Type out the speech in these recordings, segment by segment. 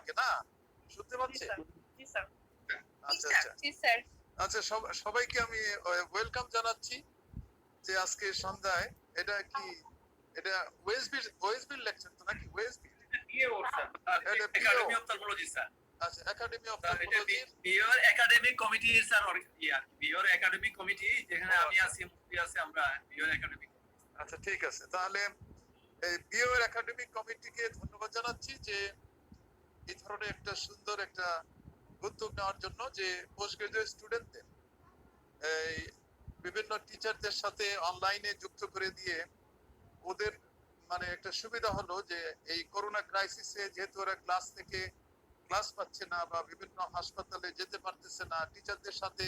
আমাকে না শুনতে পাচ্ছে? জি স্যার। আচ্ছা আচ্ছা জি স্যার। আচ্ছা সবাইকে আমি ওয়েলকাম জানাচ্ছি যে আজকে সন্ধ্যায় এটা কি এটা ওয়েসবির লেকচার তো নাকি ওয়েসবি বিএও স্যার এটা একাডেমি অফ অপথলমোলজি স্যার আচ্ছা একাডেমি অফ স্যার এটা অপথলমোলজির বিওর একাডেমিক কমিটি স্যার বিওর একাডেমিক কমিটি যেখানে আমি আছি মুক্তি আছে আমরা বিওর একাডেমিক আচ্ছা ঠিক আছে তাহলে এই বিওর একাডেমিক কমিটিকে ধন্যবাদ জানাচ্ছি যে এই ধরনের একটা সুন্দর একটা উদ্যোগ নেওয়ার জন্য যে পোস্ট গ্রাজুয়েট স্টুডেন্টদের এই বিভিন্ন টিচারদের সাথে অনলাইনে যুক্ত করে দিয়ে ওদের মানে একটা সুবিধা হলো যে এই করোনা ক্রাইসিসে যেহেতু ওরা ক্লাস পাচ্ছে না বা বিভিন্ন হাসপাতালে যেতে পারতেছে না টিচারদের সাথে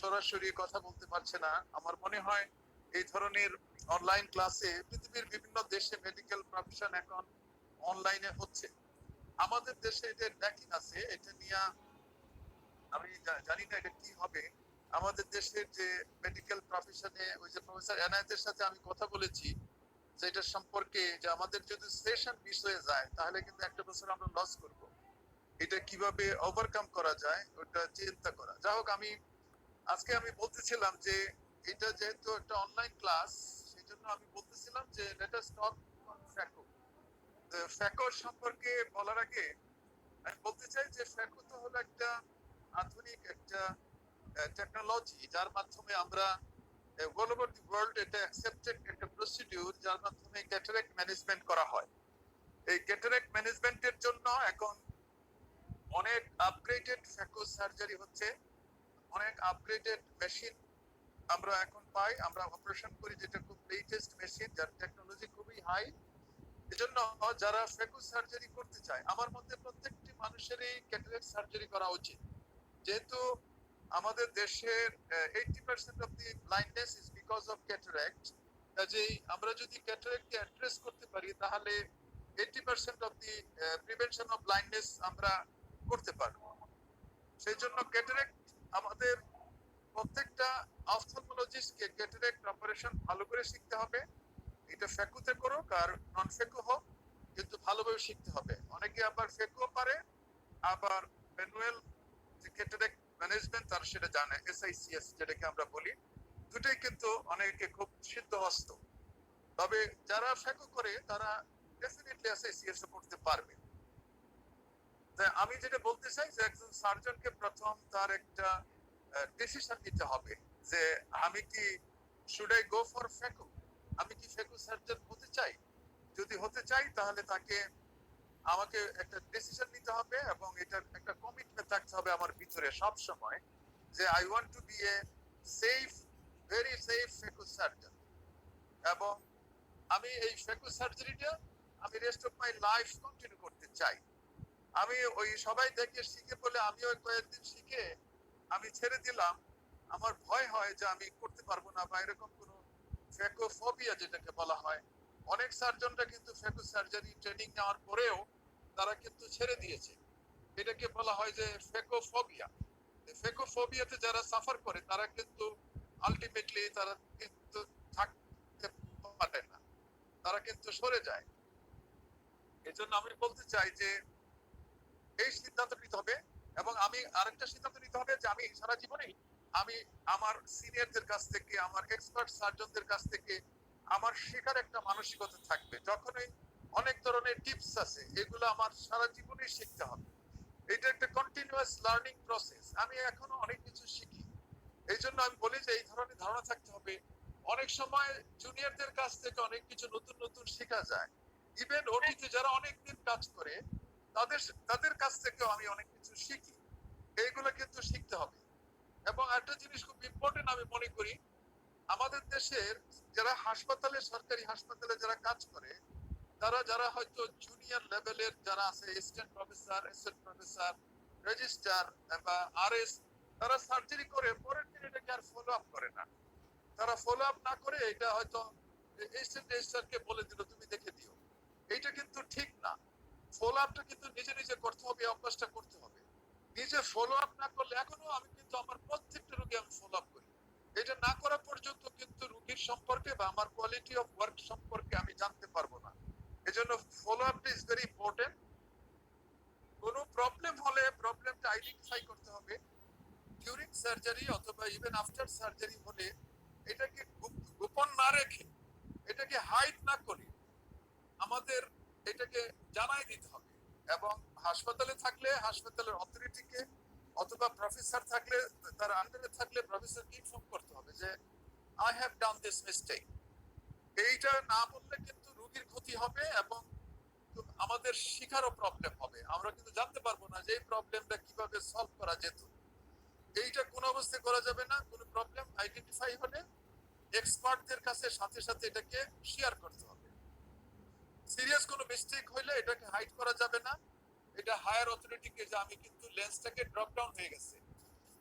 সরাসরি কথা বলতে পারছে না আমার মনে হয় এই ধরনের অনলাইন ক্লাসে পৃথিবীর বিভিন্ন দেশে মেডিকেল প্রফেশন এখন অনলাইনে হচ্ছে আমাদের দেশে এটা ল্যাকিং আছে এটা নিয়ে আমি জানি না এটা কি হবে আমাদের দেশের যে মেডিকেল প্রফেশনে ওই যে প্রফেসর এনায়েতের সাথে আমি কথা বলেছি যেটা সম্পর্কে যে আমাদের যদি সেশন মিস হয়ে যায় তাহলে কিন্তু একটা বছর আমরা লস করব এটা কিভাবে ওভারকাম করা যায় ওটা চিন্তা করা যাই হোক আজকে আমি বলতেছিলাম যে এটা যেহেতু একটা অনলাইন ক্লাস সেই জন্য আমি বলতেছিলাম যে let us talk on phaco phaco সম্পর্কে বলার আগে আমি বলতে চাই যে ফ্যাকো তো হলো একটা আধুনিক একটা টেকনোলজি যার মাধ্যমে আমরা অল ওভার দি ওয়ার্ল্ড এটা অ্যাকসেপ্টেড একটা প্রসিডিউর যার মাধ্যমে ক্যাটারাক্ট ম্যানেজমেন্ট করা হয় এই ক্যাটারাক্ট ম্যানেজমেন্টের জন্য এখন অনেক আপগ্রেডেড ফ্যাকো সার্জারি হচ্ছে অনেক আপগ্রেডেড মেশিন আমরা এখন পাই আমরা অপারেশন করি যেটা খুব লেটেস্ট মেশিন যার টেকনোলজি খুবই হাই এজন্য যারা ফ্যাকো সার্জারি করতে চায় আমার মতে প্রত্যেকটি মানুষেরই ক্যাটারাক্ট সার্জারি করা উচিত যেহেতু আমাদের দেশের 80% of the blindness is because of cataract কাজেই আমরা যদি ক্যাটারাক্টকে অ্যাড্রেস করতে পারি তাহলে 80% of the prevention of blindness আমরা করতে পারবো সেই জন্য ক্যাটারাক্ট আমাদের প্রত্যেকটা অপথলমোলজিস্টকে ক্যাটারাক্ট অপারেশন ভালো করে শিখতে হবে এটা ফ্যাকুতে করুক আর নন ফ্যাকু হোক কিন্তু ভালোভাবে শিখতে হবে অনেকে আবার ফ্যাকুও পারে আবার ম্যানুয়াল যে ক্যাটারাক্ট ম্যানেজমেন্ট তার সেটা জানে এসআইসিএস যেটাকে আমরা বলি দুটোই কিন্তু অনেকে খুব সিদ্ধহস্ত তবে যারা ফ্যাকু করে তারা ডেফিনেটলি এসআইসিএস করতে পারবে আমি যেটা বলতে চাই যে একজন সার্জনকে প্রথম তার একটা ডিসিশন নিতে হবে যে আমি কি শুড আই গো ফর ফ্যাকু আমি কি ফ্যাকু সার্জন হতে চাই যদি হতে চাই তাহলে তাকে আমাকে একটা ডিসিশন নিতে হবে এবং এটার একটা কমিটমেন্ট থাকতে হবে আমার ভিতরে সব সময় যে I want to be a safe very safe phaco surgeon এবং আমি এই ফ্যাকু সার্জারিটা আমি rest of my life continue করতে চাই আমি ওই সবাই দেখে শিখে বলে আমিও কয়েকদিন শিখে আমি ছেড়ে দিলাম আমার ভয় হয় যে আমি করতে পারবো না বা এরকম কোনো ফ্যাকোফোবিয়া যেটাকে বলা হয় অনেক সার্জনরা কিন্তু ফ্যাকো সার্জারি ট্রেনিং নেওয়ার পরেও তারা কিন্তু ছেড়ে দিয়েছে এটাকে বলা হয় যে ফ্যাকোফোবিয়া ফ্যাকোফোবিয়াতে যারা সাফার করে তারা কিন্তু আলটিমেটলি তারা কিন্তু থাকতে পারে না তারা কিন্তু সরে যায় এজন্য আমি বলতে চাই যে এই সিদ্ধান্ত নিতে হবে এবং আমি আরেকটা সিদ্ধান্ত নিতে হবে যে আমি সারা জীবনেই আমি আমার সিনিয়রদের কাছ থেকে আমার এক্সপার্ট সার্জনদের কাছ থেকে আমার শেখার একটা মানসিকতা থাকবে যখনই অনেক ধরনের টিপস আছে এগুলো আমার সারা জীবনেই শিখতে হবে এটা একটা কন্টিনিউয়াস লার্নিং প্রসেস আমি এখনো অনেক কিছু শিখি এই জন্য আমি বলি যে এই ধরনের ধারণা থাকতে হবে অনেক সময় জুনিয়রদের কাছ থেকে অনেক কিছু নতুন নতুন শেখা যায় ইভেন ওটিতে যারা অনেকদিন কাজ করে তাদের কাছ থেকেও আমি অনেক কিছু শিখি এইগুলো কিন্তু শিখতে হবে এবং একটা জিনিস খুব ইম্পর্টেন্ট আমি মনে করি আমাদের দেশের যারা হাসপাতালে সরকারি হাসপাতালে যারা কাজ করে যারা হয়তো জুনিয়র লেভেলের যারা আছে assistant professor assistant professor registrar বা আরএস তারা সার্জারি করে পরের দিন এটাকে আর ফলো আপ করে না তারা ফলো আপ না করে এটা হয়তো অ্যাসিস্ট্যান্ট রেজিস্ট্রারকে বলে দিল তুমি দেখে দিও এইটা কিন্তু ঠিক না ফলো আপটা কিন্তু নিজে নিজে করতে হবে অভ্যাসটা করতে হবে নিজে ফলো আপ না করলে এখনো আমি কিন্তু আমার প্রত্যেকটা রোগী আমি ফলো আপ করি এটা না করা পর্যন্ত কিন্তু রোগীর সম্পর্কে বা আমার কোয়ালিটি অফ ওয়ার্ক সম্পর্কে আমি জানতে পারবো না এজন্য ফলো আপটা ইজ ভেরি ইম্পর্টেন্ট কোনো আইডেন্টিফাই করতে হবে ডিউরিং সার্জারি অথবা ইভেন আফটার সার্জারি হলে এটাকে গোপন না রেখে, এটাকে হাইড না করে আমাদের এটাকে জানাই দিতে হবে। এবং হাসপাতালে থাকলে হাসপাতালের অথরিটিকে অথবা প্রফেসর থাকলে তার আন্ডারে থাকলে প্রফেসরকে ইনফর্ম করতে হবে যে I have done this mistake. এইটা না বললে কিন্তু রোগীর ক্ষতি হবে এবং আমাদের শিখারও প্রবলেম হবে। আমরা কিন্তু জানতে পারবো না যে এই প্রবলেমটা কিভাবে সলভ করা যেত। এইটা কোন অবস্থায় করা যাবে না। কোনো প্রবলেম আইডেন্টিফাই হলে এক্সপার্টদের কাছে সাথে সাথে এটাকে শেয়ার করতে হবে। সিরিয়াস কোনো মিস্টেক হইলে এটাকে হাইড করা যাবে না। এটা হায়ার অথরিটিকে যে আমি কিন্তু লেন্সটাকে ড্রপ ডাউন হয়ে গেছে,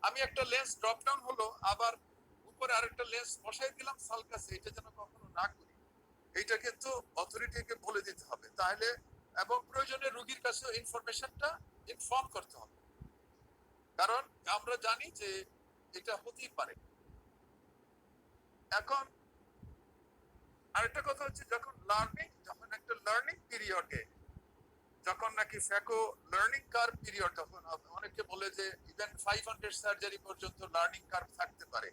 আমি একটা লেন্স ড্রপ ডাউন হলো আবার উপরে আরেকটা লেন্স বসাই দিলাম সালকাসে, এটা যেন কখনো না করি। এইটা কিন্তু অথরিটিকে বলে দিতে হবে তাহলে, এবং প্রয়োজনে রোগীর কাছে ইনফরমেশনটা ইনফর্ম করতে হবে। কারণ আমরা জানি যে এটা হতেই পারে। এখন আরেকটা কথা হচ্ছে যখন একটা লার্নিং পিরিয়ডে, যখন নাকি ফ্যাকো লার্নিং কার্ভ পিরিয়ড, তখন অনেকে বলে যে ইভেন 500 সার্জারি পর্যন্ত লার্নিং কার্ভ থাকতে পারে।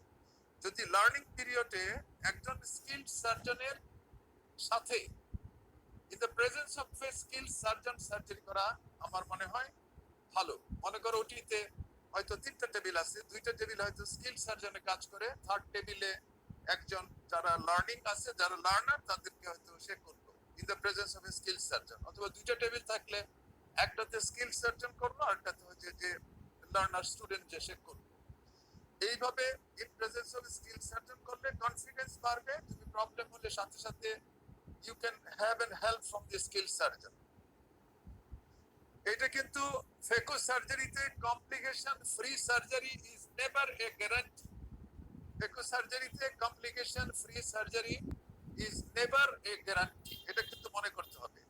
যদি লার্নিং পিরিয়ডে একজন স্কিলড সার্জনের সাথে in the presence of A skilled surgeon surgery করা আমার মনে হয় ভালো। মনে করো ওটিতে হয়তো 3টা টেবিল আছে, 2টা টেবিল হয়তো স্কিল সার্জনে কাজ করে, 3rd টেবিলে একজন যারা লার্নিং আছে, যারা লার্নার তাদেরকে হয়তো সে করলো in the presence of A skill surgeon. অথবা 2টা টেবিল থাকলে একটাতে স্কিল সার্জন করলো আর একটাতে হচ্ছে যে লার্নার স্টুডেন্ট যে সে করলো। এইভাবে in presence of skill surgeon করলে কনফিডেন্স বাড়বে, তুমি প্রবলেম হলে সাথে সাথে you can have and help from the skill surgeon. এটা কিন্তু ফেকো সার্জারিতে complication free surgery is never a guarantee. Phaco সার্জারিতে complication free surgery is never a guarantee, এটা কিন্তু মনে করতে হবে।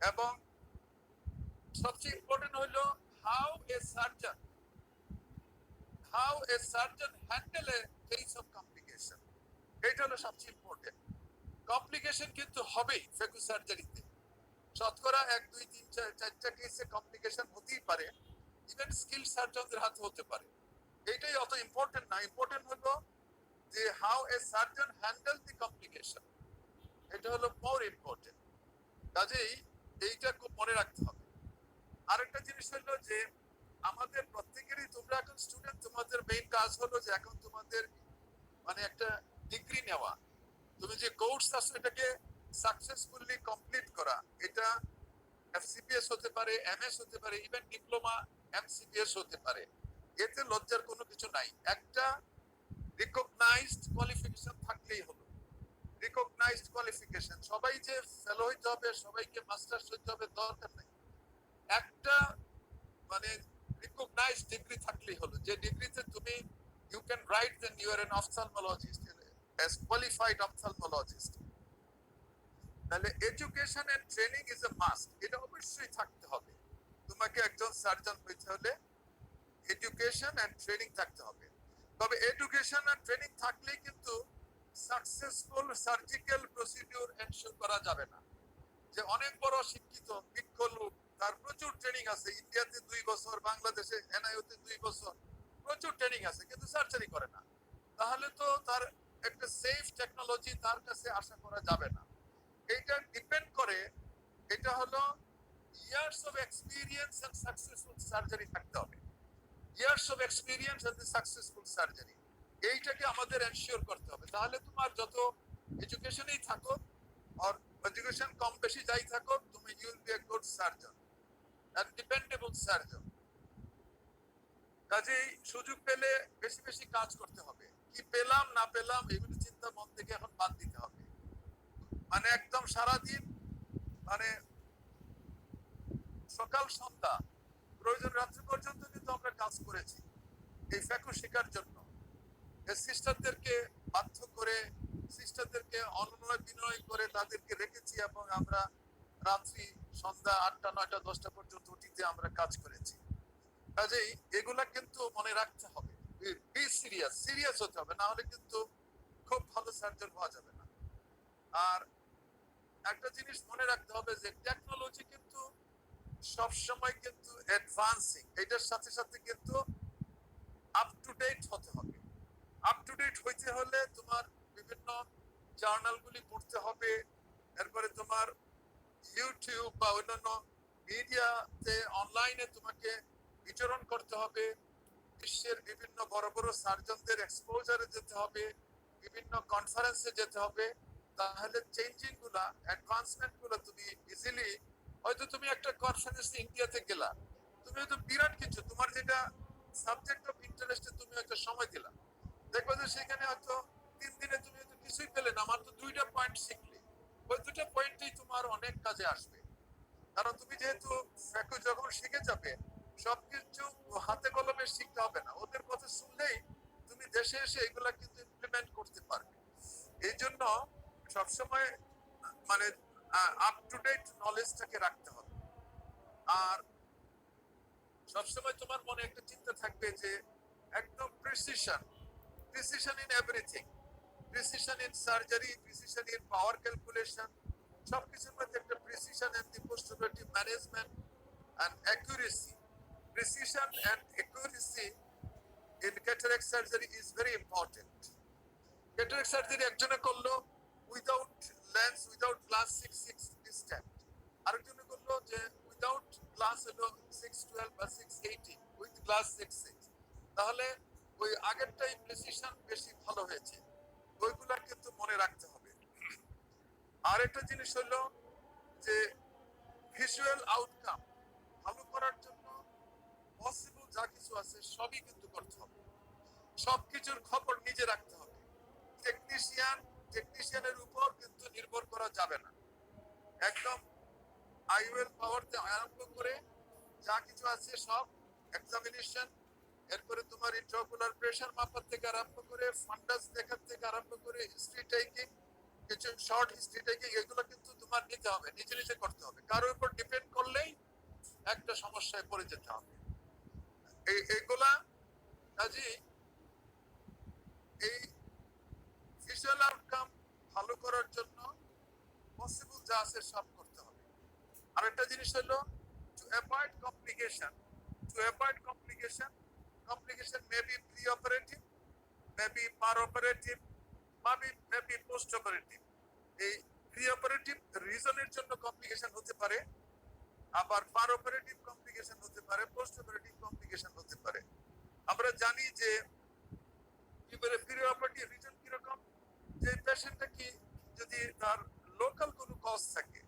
এবং সবচেয়ে ইম্পর্টেন্ট হলো how a surgeon handle a case of complication, এটা হলো সবচেয়ে ইম্পর্টেন্ট। কমপ্লিকেশন কিন্তু হবেই ফেকো সার্জারিতে, শতকরা 1, 2, 3, 4টা কেসে কমপ্লিকেশন হতেই পারে, ইভেন স্কিল সার্জনদের হাতে হতে পারে। এইটাই অত ইম্পর্টেন্ট না, ইম্পর্টেন্ট হলো যে how a surgeon handle the complication, এটা হলো মোর ইম্পর্টেন্ট। কাজেই এইটা খুব মনে রাখতে হবে। আরেকটা জিনিস হলো যে আমাদের প্রত্যেকেরই, তোমরা এখন স্টুডেন্ট, তোমাদের মেইন কাজ হলো যে এখন তোমাদের মানে একটা ডিগ্রি নেওয়া, তুমি যে কোর্স আছে এটাকে সাকসেসফুলি কমপ্লিট করা। এটা এফসিপিএস হতে পারে, এমএস হতে পারে, ইভেন ডিপ্লোমা এমসিপিএস হতে পারে। এতে লজ্জার কোনো কিছু নাই। একটা রিকগনাইজড কোয়ালিফিকেশন থাকলেই হলো। রিকগনাইজড কোয়ালিফিকেশন, সবাই যে ফেলো হইতে হবে, সবাইকে মাস্টার্স হইতে হবে দরকার নাই। একটা মানে রিকগনাইজড ডিগ্রি থাকলেই হলো, যে ডিগ্রিতে তুমি you can write then you are an ophthalmologist, as qualified ophthalmologist. তাহলে education and training is a must, এটা অবশ্যই থাকতে হবে। তোমাকে একজন সার্জন হইতে হলে এডুকেশন এন্ড ট্রেনিং থাকতে হবে। তবে এডুকেশন এন্ড ট্রেনিং থাকলেই কিন্তু সাকসেসফুল সার্জিক্যাল প্রসিডিউর এনশিওর করা যাবে না। যে অনেক বড় শিক্ষিত বিজ্ঞ লোক, তার প্রচুর ট্রেনিং আছে, ইন্ডিয়াতে 2 বছর, বাংলাদেশে এনআইওতে 2 বছর, প্রচুর ট্রেনিং আছে, কিন্তু সার্জারি করে না, তাহলে তো তার একটা সেফ টেকনোলজি তার কাছে আশা করা যাবে না। এটা ডিপেন্ড করে, এটা হলো years of experience and successful surgery থাকতে হবে। Years of experience and successful surgery, এইটাকে আমাদের এনশিওর করতে হবে। তাহলে তোমার যত এডুকেশনেই থাকো আর এডুকেশন কম বেশি যাই থাকো, তুমি you will be a good surgeon and dependable surgeon. কাজেই সুযোগ পেলে বেশি বেশি কাজ করতে হবে। কি পেলাম না পেলাম এগুলো চিন্তা মন থেকে এখন বাদ দিতে হবে। মানে একদম সারাদিন, মানে সকাল সন্ধ্যা, প্রয়োজন রাত্রি পর্যন্ত কিন্তু আমরা কাজ করেছি এই ফ্যাকো শেখার জন্য। সিস্টারদেরকে বাধ্য করে, সিস্টারদেরকে অনুনয় বিনয় করে তাদেরকে রেখেছি এবং আমরা রাত্রি সন্ধ্যা 8টা 9টা 10টা পর্যন্ত উঠিতে আমরা কাজ করেছি। কাজেই এগুলা কিন্তু মনে রাখতে হবে, বি সিরিয়াস হতে হবে, না হলে কিন্তু খুব ভালো সার্জন হওয়া যাবে না। আর একটা জিনিস মনে রাখতে হবে যে টেকনোলজি কিন্তু সবসময় কিন্তু অ্যাডভান্সিং, এটার সাথে সাথে কিন্তু আপ টু ডেট হতে হবে। আপ টু ডেট হইতে হলে তোমার বিভিন্ন জার্নালগুলি পড়তে হবে, এরপরে তোমার ইউটিউব বা অন্যান্য মিডিয়াতে অনলাইনে তোমাকে বিচরণ করতে হবে, বিশ্বের বিভিন্ন বড় বড় সার্জনদের এক্সপোজারে যেতে হবে, বিভিন্ন কনফারেন্সে যেতে হবে। তাহলে চেঞ্জিং গুলা, অ্যাডভান্সমেন্ট গুলো তুমি ইজিলি, হয়তো তুমি একটা কনফারেন্সে ইন্ডিয়াতে গেলা, তুমি হয়তো বিরাট কিছু, তোমার যেটা সাবজেক্ট অফ ইন্টারেস্টে তুমি হয়তো সময় দিলা, দেখবে যে সেখানে হয়তো 3 দিনে তুমি হয়তো কিছুই পেলে না, মাত্র 2টা পয়েন্ট শিখলে। ওই 2টা পয়েন্টই তোমার অনেক কাজে আসবে। কারণ তুমি যেহেতু ফ্যাকু যখন শিখে যাবে, সবকিছু হাতে কলমে শিখতে হবে না, ওদের কথা শুনলেই তুমি দেশে এসে এগুলা কিন্তু ইমপ্লিমেন্ট করতে পারবে। এই জন্য সবসময় মানে আপ টু ডেট নলেজটাকে রাখতে হবে। আর সবসময় তোমার মনে একটা চিন্তা থাকবে যে একদম precision, precision in everything, precision in surgery, precision in power calculation, সবকিছুর মধ্যে একটা precision and the post operative management and accuracy. Precision and accuracy in cataract surgery is very important. Cataract surgery একজনে করলো without lens, without glass 6 distant, আরেকজনে করলো যে without glass হলো 612 বা 618, উইথ গ্লাস 66। তাহলে ওই আগেরটাই প্রিসিশন বেশি ভালো হয়েছে, ওইগুলা কিন্তু মনে রাখতে হবে। আর একটা জিনিস হলো যে ভিজুয়াল আউটকাম ভালো করার জন্য পসিবল যা কিছু আছে সবই কিন্তু করতে হবে, সবকিছুর খবর নিজে রাখতে হবে। টেকনিশিয়ানের উপর কিন্তু নির্ভর করা যাবে না, একদম আইওএল পাওয়ারতে আরম্ভ করে যা কিছু আছে সব এক্সামিনেশন, এরপরে তোমার ইন্ট্রাকুলার প্রেসার মাপার থেকে আরম্ভ করে ফান্ডাস দেখার থেকে আরম্ভ করে হিস্ট্রি টেকিং, কিছু শর্ট হিস্ট্রি টেকিং, এগুলো কিন্তু তোমার নিতে হবে, নিজে নিজে করতে হবে। কারোর উপর ডিপেন্ড করলেই একটা সমস্যায় পড়ে যেতে হবে। এইগুলা কাজে এই ভিজুয়াল আউটকাম ভালো করার জন্য পসিবল যা আছে সব করতে হবে। আর একটা জিনিস হলো to avoid complication, to avoid complication, complication may be pre operative, may be per operative, may be post operative. এই প্রি অপারেটিভ রিজনের জন্য কমপ্লিকেশন হতে পারে, আবার পার অপারেটিভ কমপ্লিকেশন হতে পারে, পোস্ট অপারেটিভ কমপ্লিকেশন হতে পারে। আমরা জানি যে প্রি অপারেটিভ রিজন কিরকম, যে পেশেন্টটা কি যদি তার লোকাল কোনো কজ থাকে,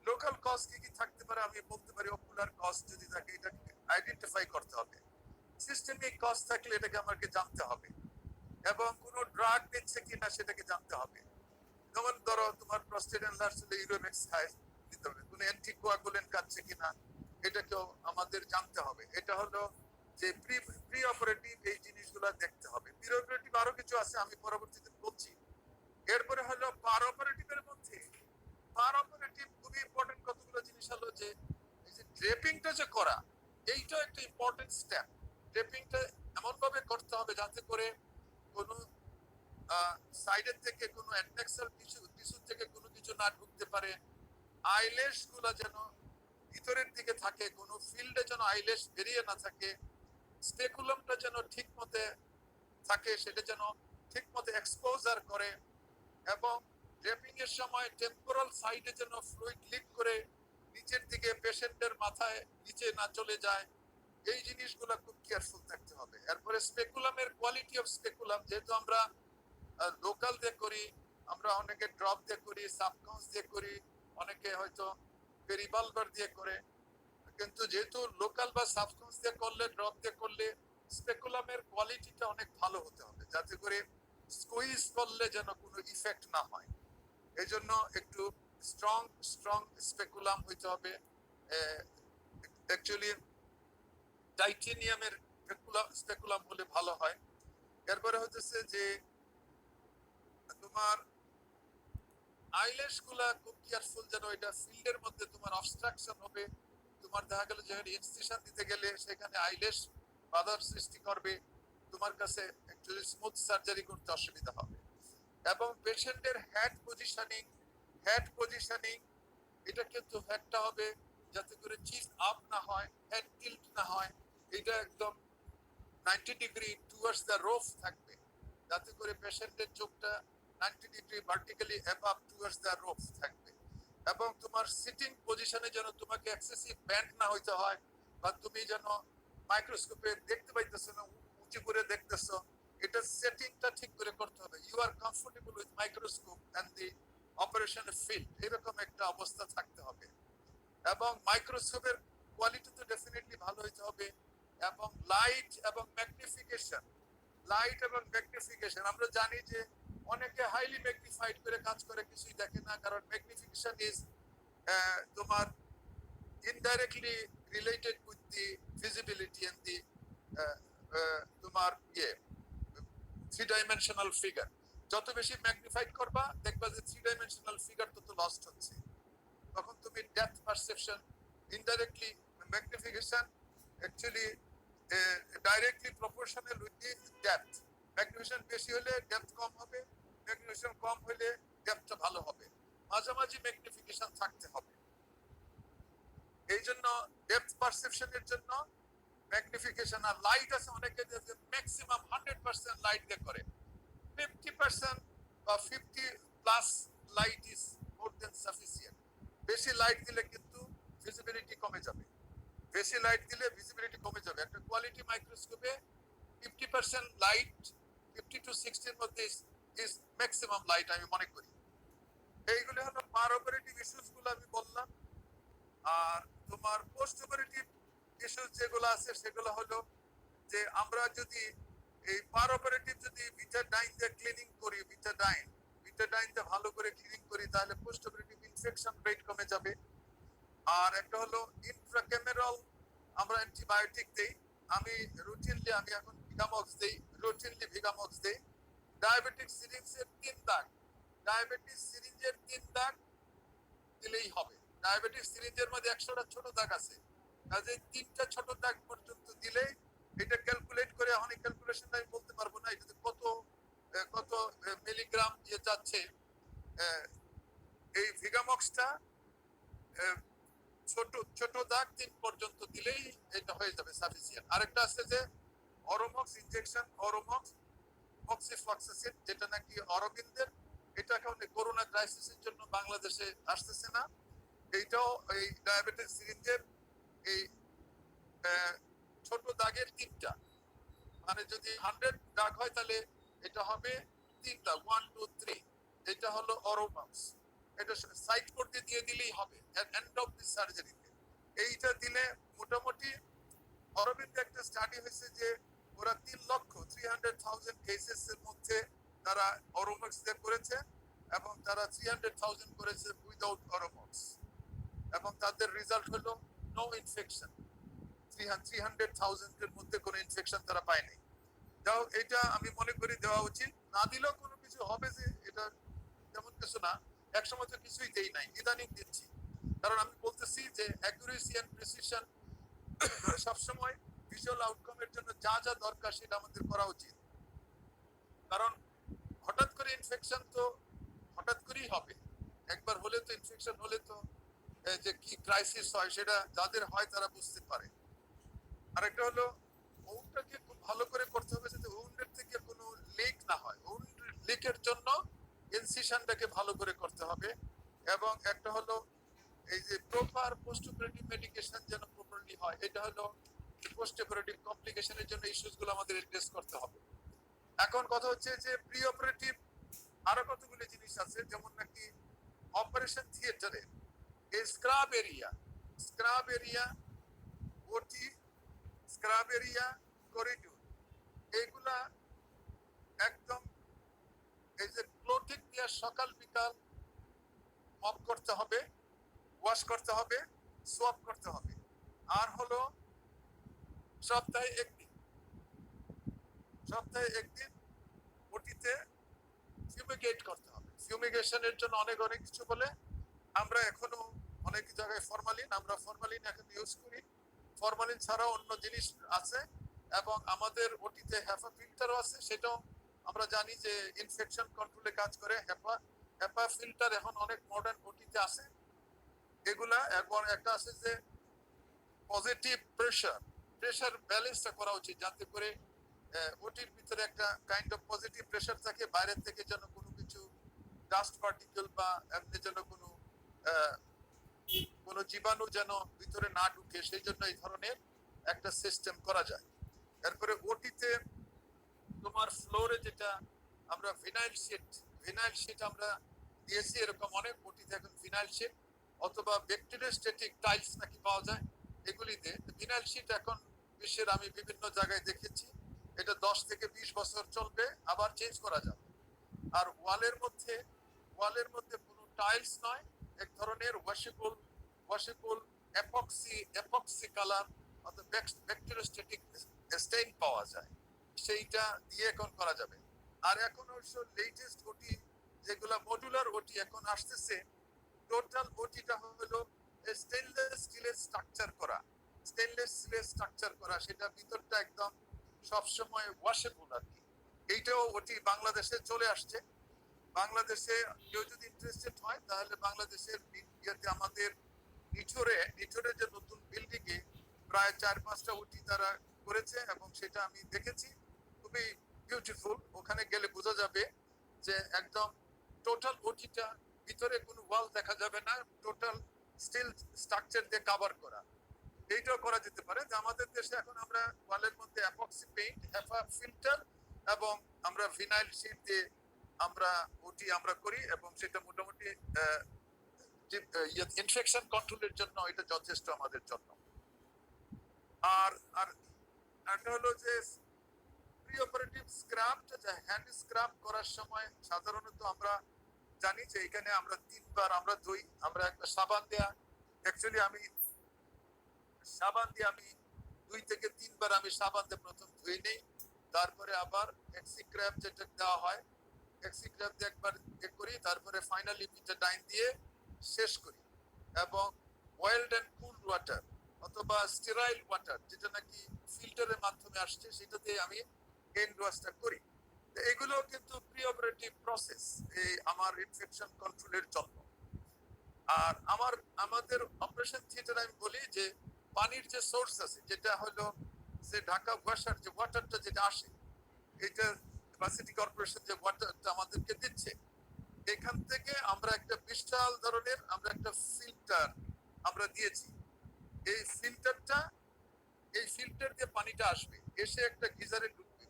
লোকাল কজ কি কি থাকতে পারে আমি বলতে পারি, অকুলার কজ যদি থাকে এটাকে আইডেন্টিফাই করতে হবে, সিস্টেমিক কজ থাকলে এটাকে আমাকে জানতে হবে, এবং কোনো ড্রাগ নিচ্ছে কিনা সেটাকে জানতে হবে। যেমন ধরো তোমার প্রস্টেট এনলার্জড ইউরোমেক্স খায় দিতে হবে, কোনো অ্যান্টিকোয়াগুলেন্ট খাচ্ছে কিনা এটাকেও আমাদের জানতে হবে। এটা হলো যে প্রি অপারেটিভ, এই জিনিসগুলো দেখতে হবে। প্রি অপারেটিভ আরো কিছু আছে, আমি পরবর্তীতে বলছি। এরপরে হলো পার অপারেটিভের মধ্যে, পার অপারেটিভ খুবই ইম্পর্টেন্ট কতগুলো জিনিস হলো যে এই যে ড্রেপিংটা যে করা, এইটা একটা ইম্পর্টেন্ট স্টেপ। ড্রেপিংটা এমন ভাবে করতে হবে যাতে করে কোনো সাইডের থেকে কোনো অ্যাডনেক্সাল টিস্যু থেকে কোনো কিছু না ঢুকতে পারে, আইলেশ গুলা যেন ভিতরের দিকে থাকে, কোনো ফিল্ডে যেন আইলেশ বেরিয়ে না থাকে, স্পেকুলামটা যেন ঠিক মতে থাকে, সেটা যেন ঠিক মতে এক্সপোজার করে, এবং ড্রেপিং এর সময় টেম্পোরাল সাইডে যেন ফ্লুইড লিক করে নিচের দিকে পেশেন্টের মাথায় নিচে না চলে যায়। এই জিনিসগুলো খুব কেয়ারফুল থাকতে হবে। এরপরে স্পেকুলামের কোয়ালিটি অফ স্পেকুলাম, যেহেতু আমরা লোকাল দিয়ে করি, আমরা অনেকে ড্রপ দিয়ে করি, সাবকন্স দিয়ে করি, অনেকে হয়তো পেরিবালভার দিয়ে করে, কিন্তু যেহেতু লোকাল বা সাবকন্স দিয়ে করলে, ড্রপ দিয়ে করলে স্পেকুলামের কোয়ালিটিটা অনেক ভালো হতে হবে, যাতে করে স্কুইজ করলে যেন কোনো ইফেক্ট না হয়। এই জন্য একটু স্ট্রং স্পেকুলাম হইতে হবে। অ্যাকচুয়ালি টাইটেনিয়ামের স্পেকুলাম হলে ভালো হয়। এরপরে হচ্ছে যে তোমার আইলেশ গুলা খুব কেয়ারফুল, যেন এটা ফিল্ডের মধ্যে তোমার অবস্ট্রাকশন হবে, তোমার দেখা গেল যে ইনস্টিটিউশন দিতে গেলে সেখানে আইলেশ বাধার সৃষ্টি করবে, তোমার কাছে অ্যাকচুয়ালি স্মুথ সার্জারি করতে অসুবিধা হবে। এবং পেশেন্টের হেড পজিশনিং, এটা কিন্তু হেডটা হবে যাতে করে চিজ আপ না হয়, হেড টিল্ট না হয়, এটা একদম 90 ডিগ্রি টুয়ার্ডস দ্য রোফ থাকবে, যাতে করে পেশেন্টের চোখটা 90 degree vertically above towards the roof থাকবে। এবং তোমার সিটিং পজিশনে যেন তোমাকে এক্সেসিভ ব্যান্ড না হইতে হয়, বা তুমি যেন মাইক্রোস্কোপে দেখতে পাইতেছো না, উঁচু করে দেখতেছো, এটা সেটিংটা ঠিক করে করতে হবে। You are comfortable with microscope and the operation field, এরকম একটা অবস্থা থাকতে হবে। এবং মাইক্রোস্কোপের কোয়ালিটি তো ডেফিনেটলি ভালো হইতে হবে। এবং লাইট এবং ম্যাগনিফিকেশন, আমরা জানি যে অনেকে হাইলি ম্যাগনিফাইড করে কাজ করে, কিছুই দেখে না, কারণ ম্যাগনিফিকেশন ইজ তোমার indirectly related with the visibility and the তোমার থ্রি ডাইমেনশনাল ফিগার। যত বেশি ম্যাগনিফাইড করবা, দেখবা যে থ্রি ডাইমেনশনাল ফিগার তত লস্ট হচ্ছে। তখন তুমি depth perception, indirectly magnification actually directly proportional with the depth. Magnification বেশি হলে ডেপথ কম হবে, ম্যাগনিফিকেশন কম হলে ডেপথটা ভালো হবে, মাঝামাঝি ম্যাগনিফিকেশন থাকতে হবে। এই জন্য ডেপথ পারসেপশনের জন্য ম্যাগনিফিকেশন। আর লাইট আছে অনেকে ম্যাক্সিমাম 100% লাইট দিয়ে করে, 50% বা 50+ light is more than sufficient. বেশি লাইট দিলে কিন্তু ভিজিবিলিটি কমে যাবে, বেশি লাইট দিলে ভিজিবিলিটি কমে যাবে। একটা কোয়ালিটি মাইক্রোস্কোপে 50% লাইট, 50 to 60 এর মধ্যে ইজ ম্যাক্সিমাম লাইট আমি মনে করি। এইগুলো হলো পার অপারেটিভ ইস্যুস গুলো আমি বললাম। আর তোমার পোস্ট অপারেটিভ ইস্যুস যেগুলো আছে সেগুলো হলো যে আমরা যদি এই পার অপারেটিভ যদি বিটাডাইন দিয়ে ক্লিনিং করি, বিটাডাইন দিয়ে ভালো করে ক্লিনিং করি, তাহলে পোস্ট অপারেটিভ ইনফেকশন রেট কমে যাবে। আর একটা হলো ইন্ট্রাক্যামেরাল আমরা অ্যান্টিবায়োটিক দেই। আমি এখন ভিগামক্স দেই, ভিগামক্স দেই। ডায়াবেটিক সিরিঞ্জের 3 দাগ, ডায়াবেটিস সিরিঞ্জের 3 দাগ দিলেই হবে। ডায়াবেটিস সিরিঞ্জের মধ্যে 100টা ছোট দাগ আছে, কাজে 3টা ছোট দাগ পর্যন্ত দিলে, এটা ক্যালকুলেট করে, এখন এই ক্যালকুলেশনটা আমি বলতে পারবো না, এটাতে কত মিলিগ্রাম যাচ্ছে। এই ভিগামক্সটা ছোট দাগ 3 পর্যন্ত দিলেই এটা হয়ে যাবে সাফিসিয়েন্ট। আরেকটা আছে যে অরোমক্স ইনজেকশন, অরোমক্স অক্সিফ্লক্সাসিন, যেটা নাকি অরবিন্দের, এটা এখন করোনা ক্রাইসিসের জন্য বাংলাদেশে আসতেছে না। এইটাও এই ডায়াবেটিস সিরিঞ্জের এই ছোট দাগের 3টা, মানে যদি 100 দাগ হয় তাহলে এটা হবে 3টা, 1 2 3। এটা হলো অরোমক্স, এটা সাইড করতে দিয়ে দিলেই হবে এন্ড অফ দি সার্জারিতে। এইটা দিলে মোটামুটি অরবিন্দ একটা স্টাডি হয়েছে যে ওরা 3,300,000 কেসেস এর মধ্যে তারা অরোমক্স দিয়ে করেছে, এবং তারা 300,000 করেছে উইদাউট অরোমক্স, এবং তাদের রেজাল্ট হলো নো ইনফেকশন। 300,000 এর মধ্যে কোনো ইনফেকশন তারা পায়নি। যাও, এটা আমি মনে করি দেওয়া উচিত। না দিলেও কোনো কিছু হবে যে এটা তেমন কিছু না, একসময় তো কিছুই দেই নাই, ইদানিং দিচ্ছি। কারণ আমি বলতেছি যে অ্যাকুরেসি এন্ড প্রিসিশন সবসময় ভিজুয়াল আউটকামের জন্য যা যা দরকার সেটা আমাদের করা উচিত। কারণ হঠাৎ করে ইনফেকশন তো হঠাৎ করেই হবে, একবার হলে তো ইনফেকশন হলে তো যে কি ক্রাইসিস হয় সেটা যাদের হয় তারা বুঝতে পারে। আরেকটা হলো ওউন্ডটাকে খুব ভালো করে করতে হবে যাতে ওউন্ডের থেকে কোনো লিক না হয়। ওউন্ড লিকের জন্য ইনসিশনটাকে ভালো করে করতে হবে। এবং একটা হলো এই যে প্রপার পোস্ট অপারেটিভ মেডিকেশন যেন প্রপারলি হয়, এটা হলো পোস্ট অপারেটিভ কমপ্লিকেশনের জন্য ইস্যুস গুলো আমাদের অ্যাড্রেস করতে হবে। এখন কথা হচ্ছে যে প্রি অপারেটিভ আরো কতগুলো জিনিস আছে, যেমন নাকি অপারেশন থিয়েটারে স্ক্রাব এরিয়া, ওটি, স্ক্রাব এরিয়া, করিডোর, এইগুলা একদম এই যে ক্লোটিং দিয়ে সকাল বিকাল মপ করতে হবে, ওয়াশ করতে হবে, সোয়াপ করতে হবে। আর হলো সপ্তাহে একদিন ওটিতে ফিউমিগেট করতে হবে। ফিউমিগেশনের জন্য অনেক কিছু বলে, আমরা এখনো অনেক জায়গায় আমরা ফরমালিন এখন ইউজ করি। ফরমালিন ছাড়াও অন্য জিনিস আছে, এবং আমাদের ওটিতে হেপা ফিল্টারও আছে, সেটাও আমরা জানি যে ইনফেকশন কন্ট্রোলে কাজ করে। হেপা ফিল্টার এখন অনেক মডার্ন ওটিতে আছে। এগুলা এবং একটা আছে যে পজিটিভ প্রেশার ব্যালেন্সটা করা উচিত, যাতে করে ওটির ভিতরে একটা কাইন্ড অফ পজিটিভ প্রেশার থাকে, বাইরে থেকে যেন কোনো কিছু ডাস্ট পার্টিকেল বা এমনি যেন কোনো জীবাণু যেন ভিতরে না ঢুকে, সেই জন্য এই ধরনের একটা সিস্টেম করা যায়। এরপরে ওটিতে তোমার ফ্লোরে যেটা আমরা ভিনাইল শিট আমরা দিয়েছি, এরকম অনেক ওটিতে এখন ভিনাইল শিট অথবা ব্যাকটেরিয়াস্ট্যাটিক টাইলস নাকি পাওয়া যায়। এগুলিতে ভিনাইল শিট এখন বিশ্বের আমি বিভিন্ন জায়গায় দেখেছি, এটা 10 থেকে 20 বছর চলবে, আবার চেঞ্জ করা যাবে। আর ওয়ালের মধ্যে কোনো টাইলস নয়, এক ধরনের ওয়াশেবল এপক্সি কালার অর্থাৎ ব্যাকটেরিয়াস্ট্যাটিক স্টেইন পাওয়া যায়, সেইটা দিয়ে এখন করা যাবে। আর এখন অবশ্য লেটেস্ট ওটি যেগুলা মডুলার ওটি এখন আসতেছে, টোটাল ওটিটা হলো স্টেনলেস স্টিলের স্ট্রাকচার করা, সেটা ভিতরটা একদম সবসময় ওয়াশেবল আর কি। এইটাও ওটি বাংলাদেশে চলে আসছে। বাংলাদেশে কেউ যদি ইন্টারেস্টেড হয় তাহলে বাংলাদেশের ইয়েতে আমাদের নিঠোরে যে নতুন বিল্ডিং এ প্রায় 4-5টা ওটি তারা করেছে এবং সেটা আমি দেখেছি, খুবই বিউটিফুল। ওখানে গেলে বোঝা যাবে যে একদম টোটাল ওটিটা ভিতরে কোনো ওয়াল দেখা যাবে না, টোটাল স্টিল স্ট্রাকচার দিয়ে কভার করা। এইটাও করা যেতে পারে। যে আমাদের দেশে এখন আমরা ওয়ালের মধ্যে অ্যাপক্সি পেইন্ট, হেফা ফিল্টার এবং আমরা ভিনাইল শিট দিয়ে আমরা ওটি আমরা করি এবং সেটা মোটামুটি ইনফেকশন কন্ট্রোলের জন্য এটা যথেষ্ট আমাদের জন্য। আর আর একটা হলো যে প্রি অপারেটিভ স্ক্রাব, যে হ্যান্ড স্ক্রাব করার সময় সাধারণত আমরা জানি যে এখানে আমরা 3 বার আমরা ধুই, আমরা একটা সাবান দিয়ে 2 থেকে 3 বার আমি সাবান দিয়ে প্রথম ধুয়ে নেই, তারপরে আবার এক্সিক্র্যাব যেটা দেওয়া হয়, এক্সিক্র্যাব দিয়ে একবার করি, তারপরে ফাইনালি বিটাডাইন দিয়ে শেষ করি। এবং বয়েলড এন্ড কুল ওয়াটার অথবা স্টেরাইল ওয়াটার যেটা নাকি ফিল্টারের মাধ্যমে আসছে, সেটা দিয়ে আমি হ্যান্ড ওয়াশটা করি। এগুলো কিন্তু প্রি অপারেটিভ প্রসেস এই আমার ইনফেকশন কন্ট্রোলের জন্য। আর আমাদের অপারেশন থিয়েটার আমি বলি যে পানির যে সোর্স আছে, যেটা হলো যে ঢাকা ওয়াসার যে ওয়াটারটা যেটা আসে, এটা সিটি কর্পোরেশন যে ওয়াটারটা আমাদেরকে দিচ্ছে, এখান থেকে আমরা একটা বিশাল ধরনের আমরা একটা ফিল্টার আমরা দিয়েছি। এই ফিল্টার দিয়ে পানিটা আসবে, এসে একটা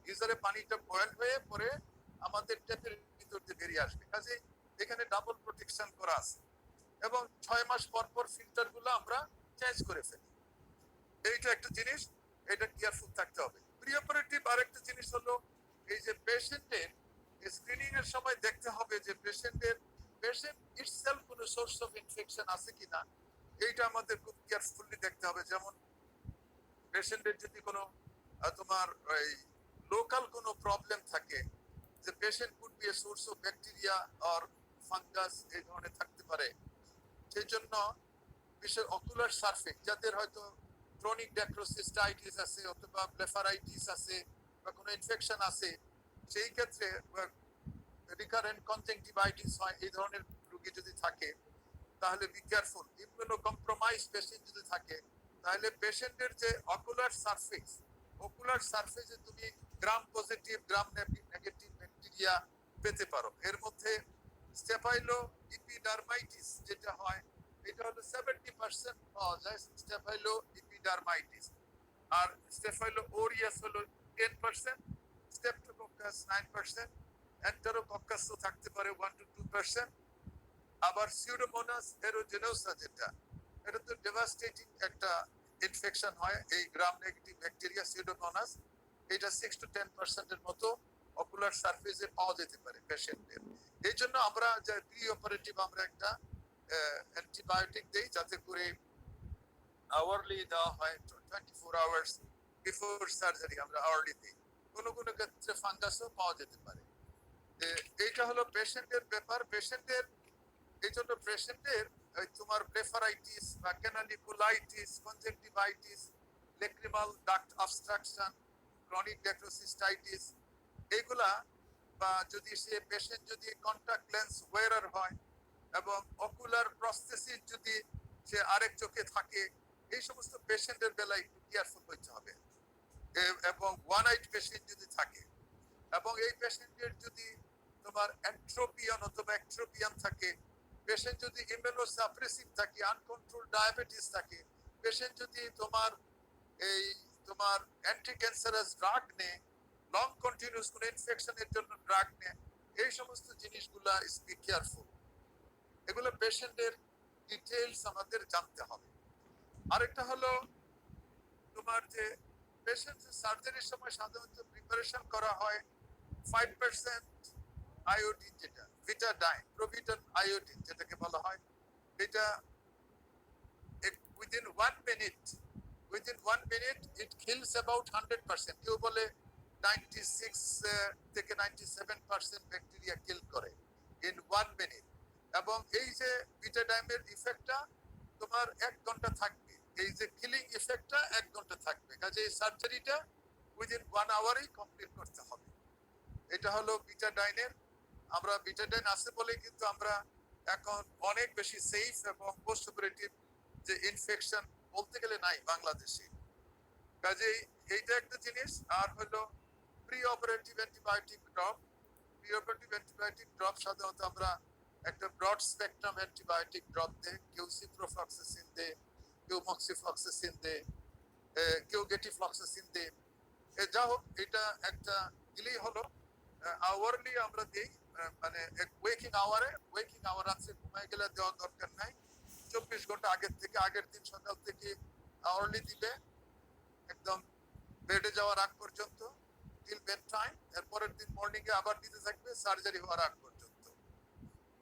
গিজারে পানিটা বয়েল হয়ে পরে আমাদের ট্যাপের ভিতর দিয়ে বেরিয়ে আসবে। কাজে এখানে ডাবল প্রোটেকশন করা আছে এবং 6 মাস পর পর ফিল্টার গুলো আমরা চেঞ্জ করে ফেলি। এইটা একটা জিনিস, এটা কেয়ারফুল থাকতে হবে। প্রি অপারেটিভ আরেকটা জিনিস হলো এই যে পেশেন্টের স্ক্রিনিং এর সময় দেখতে হবে যে পেশেন্ট ইটসেলফ কোনো সোর্স অফ ইনফেকশন আছে কিনা, এইটা আমাদের খুব কেয়ারফুলি দেখতে হবে। যেমন পেশেন্টের যদি কোনো তোমার এই লোকাল কোনো প্রবলেম থাকে, যে patient could B a source of bacteria or fungus, এই ধরনের থাকতে পারে। সেই জন্য বিশেষ অকুলার সারফেস যাদের হয়তো ক্রনিক ড্যাক্রোসিস্টাইটিস আছে অথবা ব্লেফারাইটিস আছে বা কোনো ইনফেকশন আছে, সেই ক্ষেত্রে রিকারেন্ট কনজাংটিভাইটিস হয়, এই ধরনের রোগী যদি থাকে তাহলে be careful. Immuno compromise patient যদি থাকে তাহলে পেশেন্টের যে অকুলার সারফেসে তুমি gram positive gram negative bacteria পেতে পারো। এর মধ্যে স্টেফাইলো ইপিডার্মাইটিস যেটা হয়, এটা হলো 70% পাওয়া যায় স্টেফাইলো ইপিডার্মাইটিস, আর স্টেফাইলো ওরিয়াস হলো 10%, স্টেপটোকক্কাস 9%, এন্টেরোকক্কাস তো থাকতে পারে 1 to 2%। আবার সিউডোমোনাস এরোজেনোসা যেটা, এটা তো ডেভাস্টেটিং একটা ইনফেকশন হয়, এই গ্রাম নেগেটিভ ব্যাকটেরিয়া সিউডোমোনাস, এটা 6 to 10% এর মতো অকুলার সারফেসে পাওয়া যেতে পারে পেশেন্টের। এই জন্য আমরা যে প্রি অপারেটিভ আমরা একটা অ্যান্টিবায়োটিক দেই, যাতে করে আওয়ারলি দেওয়া হয় 24 আওয়ার্স বিফোর সার্জারি, আমরা আওয়ারলি দিই। কোনো কোনো ক্ষেত্রে ফাঙ্গাসও পাওয়া যেতে পারে। এইটা হলো পেশেন্টের ব্যাপার। এই জন্য পেশেন্টের তোমার ব্লেফারাইটিস বা canaliculitis, conjunctivitis, lacrimal duct obstruction, chronic dacryocystitis, এইগুলা বা যদি সে পেশেন্ট যদি কন্টাক্ট লেন্স ওয়্যারার হয় এবং অকুলার প্রস্থেসিস যদি সে আরেক চোখে থাকে, এই সমস্ত পেশেন্টের বেলায় একটু কেয়ারফুল হইতে হবে। এবং ওয়ান আইড পেশেন্ট যদি থাকে এবং এই পেশেন্টের যদি তোমার অ্যাট্রোপিয়ান অথবা অ্যাট্রোপিয়ান থাকে, পেশেন্ট যদি ইমিউনোসাপ্রেসিভ থাকে, আনকন্ট্রোল ডায়াবেটিস থাকে, পেশেন্ট যদি তোমার এই তোমার অ্যান্টি ক্যান্সারাস ড্রাগ নেয়, লং কন্টিনিউস কোন ইনফেকশনের জন্য ড্রাগ নেয়, এই সমস্ত জিনিসগুলা ইজ বি কেয়ারফুল। এগুলো পেশেন্টের ডিটেইলস আমাদের জানতে হবে। আরেকটা হলো তোমার যে পেশেন্ট সার্জারির সময় সাধারণত প্রিপারেশন করা হয় 5% আয়োডিন, যেটা ভিটাডাইন, প্রোভিডন আয়োডিন যেটাকে বলা হয়, এটা within 1 minute it kills about 100%, কেউ বলে 96 থেকে 97% ব্যাকটেরিয়া কিল করে in 1 minute। এবং এই যে ভিটাডাইনের ইফেক্টটা তোমার 1 ঘন্টা থাকবে, এই যে কিলিং ইফেক্টটা 1 ঘন্টা থাকবে, কাজে এই সার্জারিটা উইদিন 1 আওয়ারই কমপ্লিট করতে হবে। এটা হলো ভিটাডাইনের। আমরা ভিটাডাইন আছে বলে কিন্তু আমরা এখন অনেক বেশি সেফ এবং পোস্ট অপারেটিভ যে ইনফেকশন বলতে গেলে নাই বাংলাদেশে, কাজেই এইটা একটা জিনিস। আর হলো pre operative antibiotic drop. Pre operative antibiotic drop সাধারণত আমরা একটা ব্রড স্পেকট্রাম অ্যান্টিবায়োটিক ড্রপ দেয়, কেউ সিপ্রোফ্লক্সাসিন দেয়, কেউ মক্সিফ্লক্সাসিন দেয়, কেউ গেটিফ্লক্সাসিন দেয়। যা হোক, এটা একটা দিলেই হলো। আওয়ারলি আমরা দিই, মানে ওয়েকিং আওয়ার আছে, ঘুমায় গেলে দেওয়ার দরকার নাই। 24 ঘন্টা আগের থেকে, আগের দিন সকাল থেকে আওয়ারলি দিবে একদম বেডে যাওয়ার আগ পর্যন্ত, টিল বেড টাইম। এরপরের দিন মর্নিং এ আবার দিতে থাকবে সার্জারি হওয়ার আগ পর্যন্ত।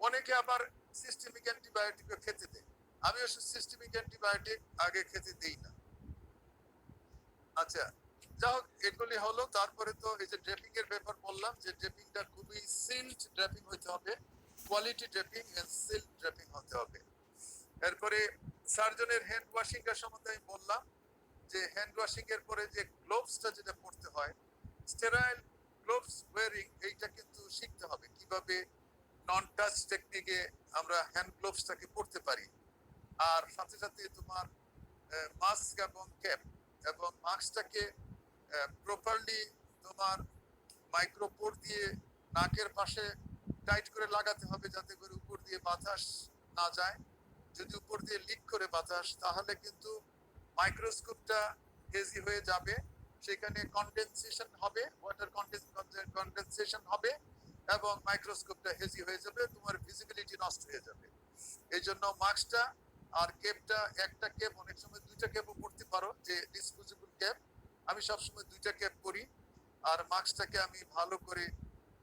অনেকে আবার সিস্টেমিক অ্যান্টিবায়োটিক খেতে দেয়, আমি অবশ্য সিস্টেমিক অ্যান্টিবায়োটিক আগে খেতে দেই না। আচ্ছা, যা হোক, এগুলি হলো। তারপরে তো এই যে ড্রেপিং এর ব্যাপার বললাম, যে ড্রেপিংটা খুবই সিল্ড ড্রেপিং হতে হবে, quality draping and sealed draping হতে হবে। এরপরে সার্জনের হ্যান্ড ওয়াশিং এর সম্বন্ধে আমি বললাম, যে হ্যান্ড ওয়াশিং এর পরে যে গ্লোভসটা যেটা পড়তে হয়, স্টেরাইল গ্লোভস ওয়্যারিং, এইটা কিন্তু শিখতে হবে কিভাবে নন টাচ টেকনিকে আমরা হ্যান্ড গ্লোভসটাকে পড়তে পারি। আর সাথে সাথে তোমার মাস্ক এবং ক্যাপ, এবং মাস্কটাকে প্রপারলি তোমার মাইক্রোপোর দিয়ে নাকের পাশে টাইট করে লাগাতে হবে, যাতে করে উপর দিয়ে বাতাস না যায়। যদি উপর দিয়ে লিক করে বাতাস, তাহলে কিন্তু মাইক্রোস্কোপটা হেজি হয়ে যাবে, সেখানে কনডেনসেশন হবে, ওয়াটার কনডেনসেশন হবে এবং মাইক্রোস্কোপটা হেজি হয়ে যাবে, তোমার ভিজিবিলিটি নষ্ট হয়ে যাবে। এই জন্য মাস্কটা আর ক্যাপটা, একটা ক্যাপ, অনেক সময় 2টা ক্যাপও পড়তে পারো, যে ডিসপোজেবল ক্যাপ। আমি সবসময় 2টা ক্যাপ পরি, আর মাস্কটাকে আমি ভালো করে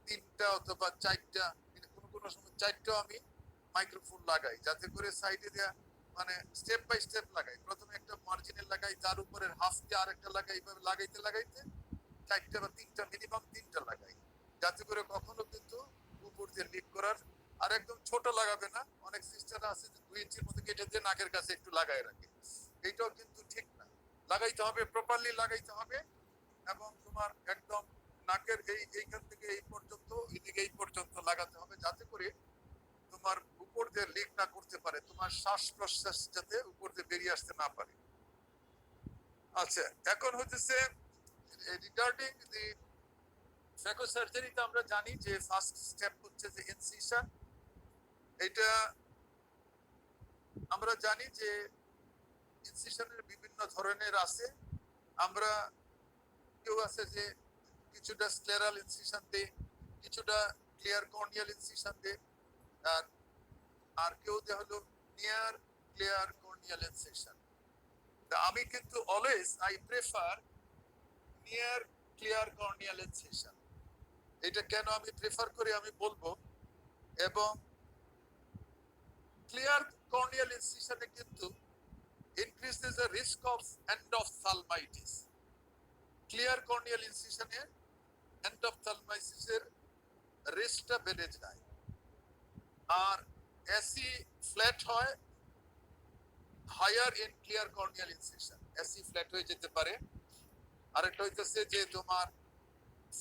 3টা অথবা 4টা, কোনো সময় 4টাও আমি মাইক্রোফোন লাগাই, যাতে করে সাইডে দেয়া, মানে স্টেপ বাই স্টেপ লাগাই। প্রথমে একটা মার্জিনের লাগাই, তার উপরের হাফটা আরেকটা লাগাই, এইভাবে লাগাইতে লাগাইতে 4টা বা 3টা, মিনিমাম 3টা লাগাই, যাতে করে কখনো কিন্তু উপর দিয়ে লিক করার। আর একদম ছোট লাগাবে না, অনেক সিস্টাররা আছে যে 2 ইঞ্চির মধ্যে কেটে দিয়ে নাকের কাছে একটু লাগাই রাখে, এইটাও কিন্তু ঠিক না। লাগাইতে হবে, প্রপারলি লাগাইতে হবে, এবং তোমার একদম নাকের এইখান থেকে এই পর্যন্ত, এদিকে এই পর্যন্ত লাগাতে হবে, যাতে করে তোমার উপর দিয়ে লিক না করতে পারে, তোমার শ্বাস প্রশ্বাস যাতে উপর দিয়ে বেরিয়ে আসতে না পারে। আচ্ছা, এখন হচ্ছে রিগার্ডিং দি ফ্যাকো সার্জারিতে আমরা জানি যে ফার্স্ট স্টেপ হচ্ছে যে ইনসিশন। এটা আমরা জানি যে ইনসিশনের বিভিন্ন ধরনের আছে। আমরা কেউ আছে যে কিছুটা স্ক্লেরাল ইনসিশন দেয়, কিছুটা ক্লিয়ার কর্নিয়াল ইনসিশন দেয়, আর কেউ দেয় হলো নিয়ার ক্লিয়ার কর্নিয়াল ইনসিশন। আমি কিন্তু always I prefer near clear corneal incision. এটা কেন আমি প্রেফার করি আমি বলবো। এবং ক্লিয়ার কর্নিয়াল ইনসিশনে কিন্তু increases the risk of endophthalmitis. Clear corneal ইনসিশনে এন্ডোপথ্যালমাইসিসের রিস্কটা বেড়ে যায়। আর এসি ফ্ল্যাট হয় higher in clear corneal incision, AC flat হয়ে যেতে পারে। আরেকটা হইতেছে যে তোমার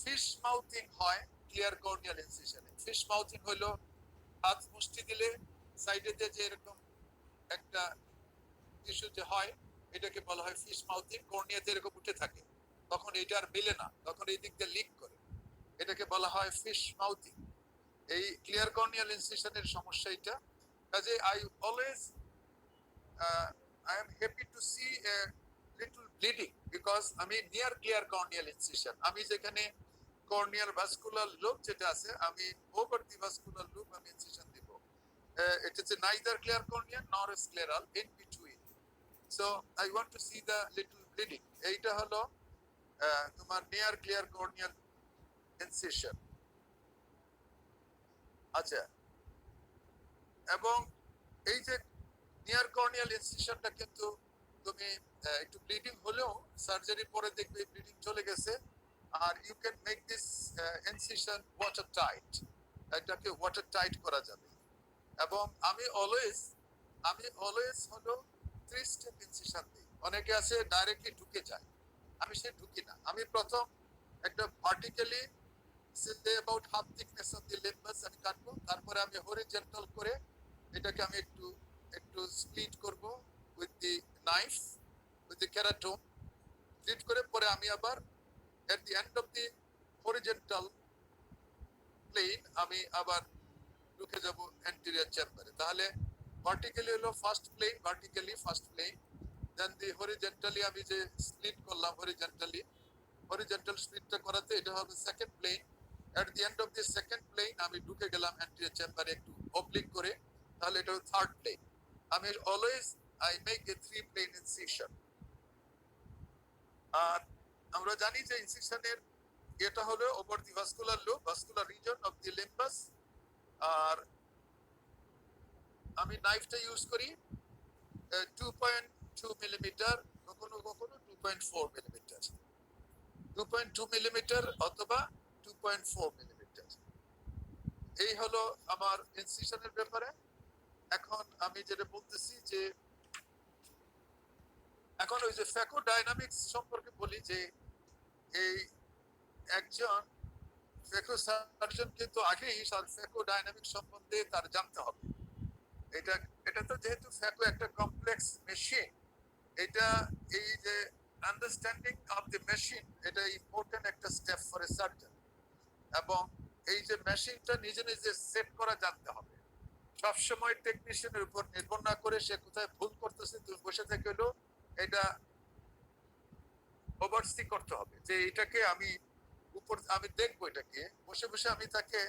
ফিশ মাউথিং হয় ক্লিয়ার কর্নিয়াল ইনসিশনে। ফিশ মাউথিং হলো হাত মুষ্টি দিলে সাইডে দিয়ে যে এরকম একটা টিস্যু যে হয় এটাকে বলা হয় ফিশ মাউথিং। কর্নিয়াতে এরকম উঠে থাকে, তখন এটা আর মেলে না, তখন এই দিক দিয়ে লিক করে, এটাকে বলা হয় ফিশ মাউথিং। এই ক্লিয়ার কর্নিয়াল ইনসিশনের সমস্যা এটা। কাজে I always I am happy to see a little bleeding because আমি near clear corneal incision, আমি যেখানে corneal vascular loop যেটা আছে আমি over the vascular loop আমি incision দিব। it is neither clear cornea nor scleral, in between, so I want to see the little bleeding. এইটা হলো তোমার near clear corneal incision। আচ্ছা, এবং এই যে নিয়ার কর্নিয়াল ইনসিশনটা কিন্তু তুমি একটু ব্লিডিং হলেও সার্জারি পরে দেখবে ব্লিডিং চলে গেছে, আর you can make this incision water tight, এটাকে ওয়াটার টাইট করা যাবে। এবং আমি অলওয়েজ হলো 3 স্টেপ ইনসিশন দিই। অনেকে আছে ডাইরেক্টলি ঢুকে যায়, আমি সে ঢুকি না। আমি প্রথম একটা vertically about half thickness of the limbus আমি কাটবো, তারপরে আমি হরিজন্টাল করে এটাকে আমি একটু স্প্লিট করব with the knife, with the keratome split করে, পরে আমি আবার at the end of the horizontal plane আমি আবার ঢুকে যাব অ্যান্টেরিয়র চেম্বারে। তাহলে ভার্টিক্যালি হলো first plane, then the horizontally আমি যে স্প্লিট করলাম হরিজন্টাল স্প্লিটটা করাতে এটা হবে second plane. At the end of the second plane আমি ঢুকে গেলাম অ্যান্টেরিয়র চেম্বারে একটু অবলিক করে, তাহলে এটা থার্ড প্লেন। আমি always I make a 3 plane incision. আর আমরা জানি যে ইনসিশনের এটা হলো over the vascular loop, vascular region of the limbus. আর আমি নাইফটা ইউজ করি 2.2 মিলিমিটার, কখনো 2.4 মিলিমিটার, 2.2 মিলিমিটার অথবা 2.4 মিলিমিটার। এই হলো আমার ইনসিশনের ব্যাপারে। এখন আমি যেটা বলতেছি যে এখন ওই যে ফ্যাকো ডাইনামিক্স সম্পর্কে বলি, যে এই একজন ফ্যাকো সার্জন কিন্তু আগেই ফ্যাকো ডাইনামিক্স সম্বন্ধে তার জানতে হবে। এটা তো যেহেতু ফ্যাকো একটা কমপ্লেক্স মেশিন, এটা এই যে আন্ডারস্ট্যান্ডিং অফ দি মেশিন এটা ইম্পর্টেন্ট একটা স্টেপ ফর এ সার্জন। এবং এই যে মেশিনটা নিজে নিজে সেট করা জানতে হবে। সবসময় টেকনিশিয়ানের উপর নির্ভর না করে সে কোথায় ভুল করতেছে তুমি বসে থেকে হলো এটা ওভারসি করতে হবে, যে এটাকে আমি দেখবো, এটাকে বসে বসে আমি তাকে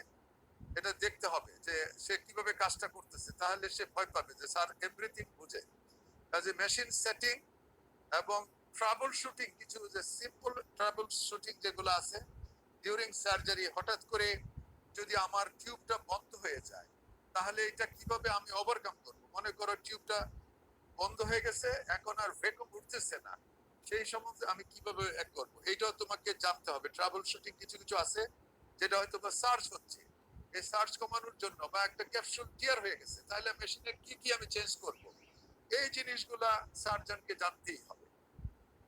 এটা দেখতে হবে যে সে কিভাবে কাজটা করতেছে, তাহলে সে ভয় পাবে যে স্যার এভরিথিং বুঝে। কাজে মেশিন সেটিং এবং ট্রাবল শুটিং, কিছু যে সিম্পল ট্রাবল শুটিং যেগুলো আছে ডিউরিং সার্জারি, হঠাৎ করে যদি আমার টিউবটা বন্ধ হয়ে যায় তাহলে এটা কিভাবে আমি ওভারকাম করব। মনে করো টিউবটা বন্ধ হয়ে গেছে, এখন আর ভ্যাকুয়াম উঠতেছে না, সেই সম্বন্ধে আমি কিভাবে এক করবো, এইটাও তোমাকে জানতে হবে। ট্রাবল শুটিং কিছু আছে যেটা হয়তো বা সার্চ হচ্ছে, এই সার্চ কমানোর জন্য, বা একটা ক্যাপসুল টিয়ার হয়ে গেছে, তাহলে মেশিনের কি আমি চেঞ্জ করব, এই জিনিসগুলা সার্জনকে জানতেই হবে।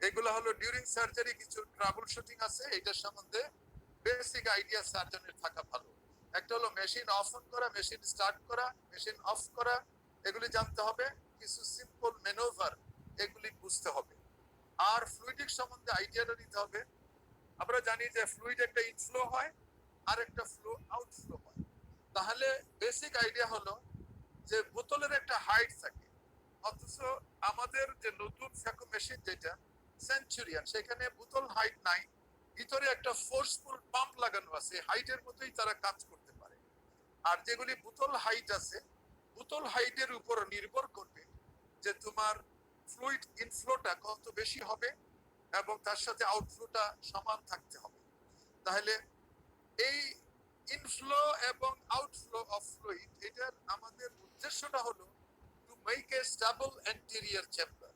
এগুলো হলো ডিউরিং সার্জারি কিছু ট্রাবল শুটিং আছে, এটার সম্বন্ধে বেসিক আইডিয়া সার্জনের থাকা ভালো। একটা হলো মেশিন অফ অন করা, মেশিন স্টার্ট করা, মেশিন অফ করা, এগুলি জানতে হবে। কিছু সিম্পল ম্যানোভার এগুলি বুঝতে হবে। আর ফ্লুইডিক সম্বন্ধে আইডিয়াটা নিতে হবে। আমরা জানি যে ফ্লুইড একটা ইনফ্লো হয় আর একটা ফ্লো আউটফ্লো হয়। তাহলে বেসিক আইডিয়া হলো যে বোতলের একটা হাইট থাকে, অথচ আমাদের যে নতুন ফ্যাকো মেশিন যেটা সেঞ্চুরিয়ান, সেখানে বোতল হাইট নাই, ভিতরে একটা ফোর্সফুল পাম্প লাগানো আছে, হাইটের মতোই তারা কাজ করতে পারে। আর যেগুলি বোতল হাইট আছে, বোতল হাইটের উপর নির্ভর করবে যে তোমার ফ্লুইড ইনফ্লোটা কত বেশি হবে এবং তার সাথে আউটফ্লোটা সমান থাকতে হবে। তাহলে এই ইনফ্লো এবং আউটফ্লো অফ ফ্লুইড, এটার আমাদের উদ্দেশ্যটা হলো to make a stable anterior chamber.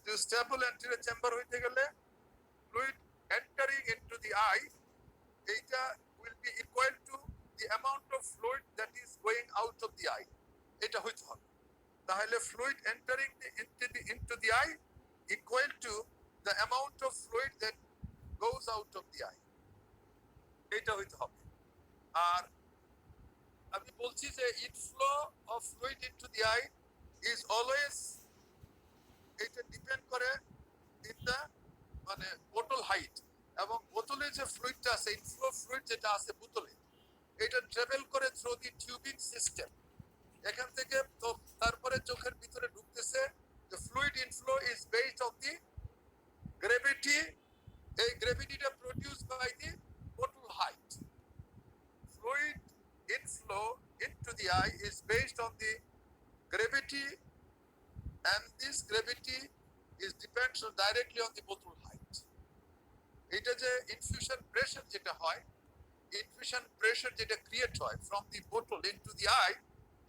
To stable anterior chamber হইতে গেলে fluid entering into the eye, এইটা will be equal to the amount of fluid that is going out of the eye, এটা হইতে হবে। তাহলে fluid entering into the eye equal to the amount of fluid that goes out of the eye, এটা হইতে হবে। আর আমি বলছি যে inflow of fluid into the I is always এটা ডিপেন্ড করে ইন দা মানে বোতল হাইট এবং বোতলে যে ফ্লুইডটা আছে ইনফ্লো ফ্লুইড যেটা আছে বোতলে এটা ট্রাভেল করে থ্রু দি টিউবিং সিস্টেম এখান থেকে তো তারপরে চোখের ভিতরে ঢুকতেছে the fluid inflow is based on the gravity এই গ্র্যাভিটিটা produce by the bottle height fluid inflow into the eye is based on the gravity and this gravity is depends on directly on the bottle height এটা যে infusion pressure যেটা হয় infusion pressure যেটা create হয় from the bottle into the eye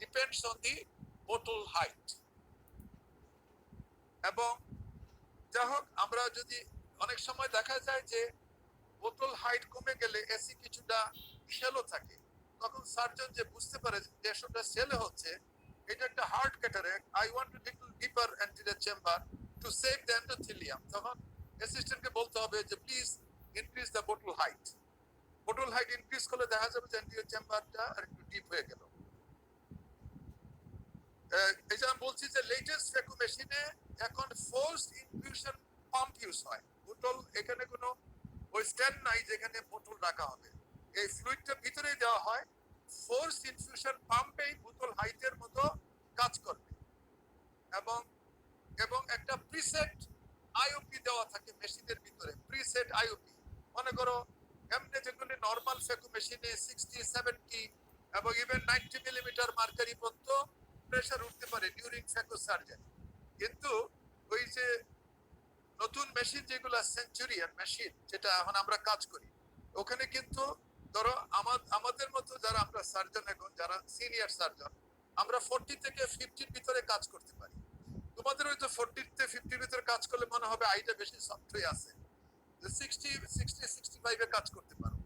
depends on the bottle height এবং যা হোক আমরা যদি অনেক সময় দেখা যায় যে বোতল হাইট কমে গেলে এসি কিছুটা শ্যালো থাকে তখন সার্জন যে বুঝতে পারে যে এসবটা শ্যালো হচ্ছে এটা একটা hard cataract I want to little deeper anterior chamber to save the endothelium তখন অ্যাসিস্ট্যান্টকে বলতে হবে যে প্লিজ ইনক্রিজ দ্য বোতল হাইট বোতল হাইট ইনক্রিজ করলে দেখা যাবে যে অ্যান্টিরিয়র চেম্বারটা আর একটু ডিপ হয়ে গেল এই যে আমি বলছি যে লেটেস্ট ফেকো মেশিনে এখন ফোর্সড ইনফিউশন পাম্প ইউজ হয় বোতল এখানে কোনো ওই স্ট্যান্ড নাই যেখানে বোতল রাখা হবে এই ফ্লুইডটা ভিতরে দেওয়া হয় ফোর্সড ইনফিউশন পাম্পেই বোতল হাইটের মতো কাজ করবে এবং এবং একটা প্রিসেট আইওপি দেওয়া থাকে মেশিনের ভিতরে প্রিসেট আইওপি মনে করো এমনি যেগুলি নর্মাল ফেকো মেশিনে 60 70 এবং ইভেন 90 মিলিমিটার মার্কারি পর্যন্ত প্রেসার উঠতে পারে ডিউরিং ফেকো সার্জারি কিন্তু ওই যে নতুন মেশিন যেগুলো সেঞ্চুরিয়ান মেশিন যেটা এখন আমরা কাজ করি ওখানে কিন্তু ধরো আমাদের মতো যারা আমরা সার্জন এখন যারা সিনিয়র সার্জন আমরা 40 থেকে 50 ভিতরে কাজ করতে পারি তোমাদের ওই যে 40 থেকে 50 ভিতরে কাজ করলে মনে হবে আইটা বেশি সফট হয়ে আছে 60-65 এ কাজ করতে পারো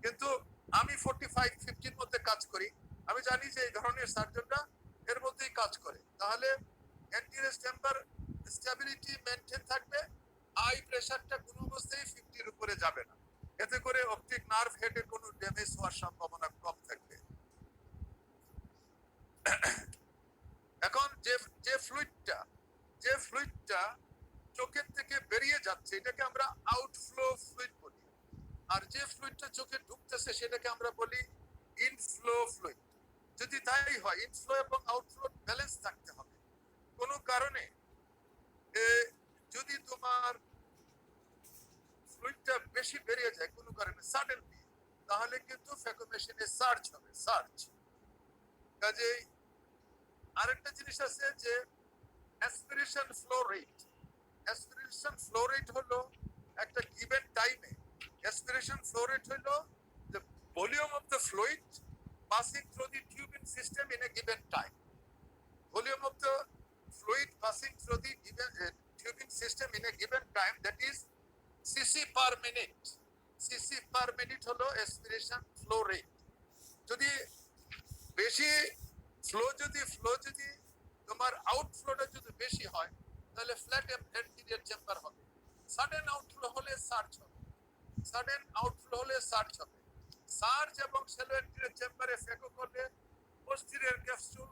কিন্তু আমি 45-50 মধ্যে কাজ করি আমি জানি যে এই ধরনের সার্জনরা এর মধ্যেই কাজ করে তাহলে অ্যান্টিরিয়র চেম্বার স্টেবিলিটি মেইনটেইন থাকবে আই প্রেসারটা কোনো অবস্থায় 50 এর উপরে যাবে না এতে করে অপটিক নার্ভ হেডে কোনো ড্যামেজ হওয়ার সম্ভাবনা কম থাকবে এখন যে ফ্লুইডটা চোখের থেকে বেরিয়ে যাচ্ছে এটাকে আমরা আউটফ্লো ফ্লুইড বলি আর যে ফ্লুইডটা চোখে ঢুকতেছে সেটাকে আমরা বলি ইনফ্লো ফ্লুইড যদি তাই হয় ইনফ্লো এবং আউটফ্লো ব্যালেন্স থাকতে হবে কোনো কারণে যদি তোমার ফ্লুইডটা বেশি বেরিয়ে যায় কোনো কারণে সাডেনলি তাহলে কিন্তু ফেকো মেশিনে সার্চ হবে সার্চ কাজেই আরেকটা জিনিস আছে যে অ্যাসপিরেশন ফ্লো রেট হলো একটা গিভেন টাইমে অ্যাসপিরেশন ফ্লো রেট হলো the volume of the fluid passing through the tubing system in a given time volume of the fluid passing through the tubing system in a given time that is cc per minute হলো aspiration flow rate যদি বেশি flow যদি তোমার আউটফ্লোটা যদি বেশি হয় তাহলে flat anterior chamber হবে সাডেন আউটফ্লো হলে সার্চ হবে সার্চ এবং শ্যালো অ্যান্টিরিয়র চেম্বারে ফেকো করলে পোস্টেরিয়র ক্যাপসুল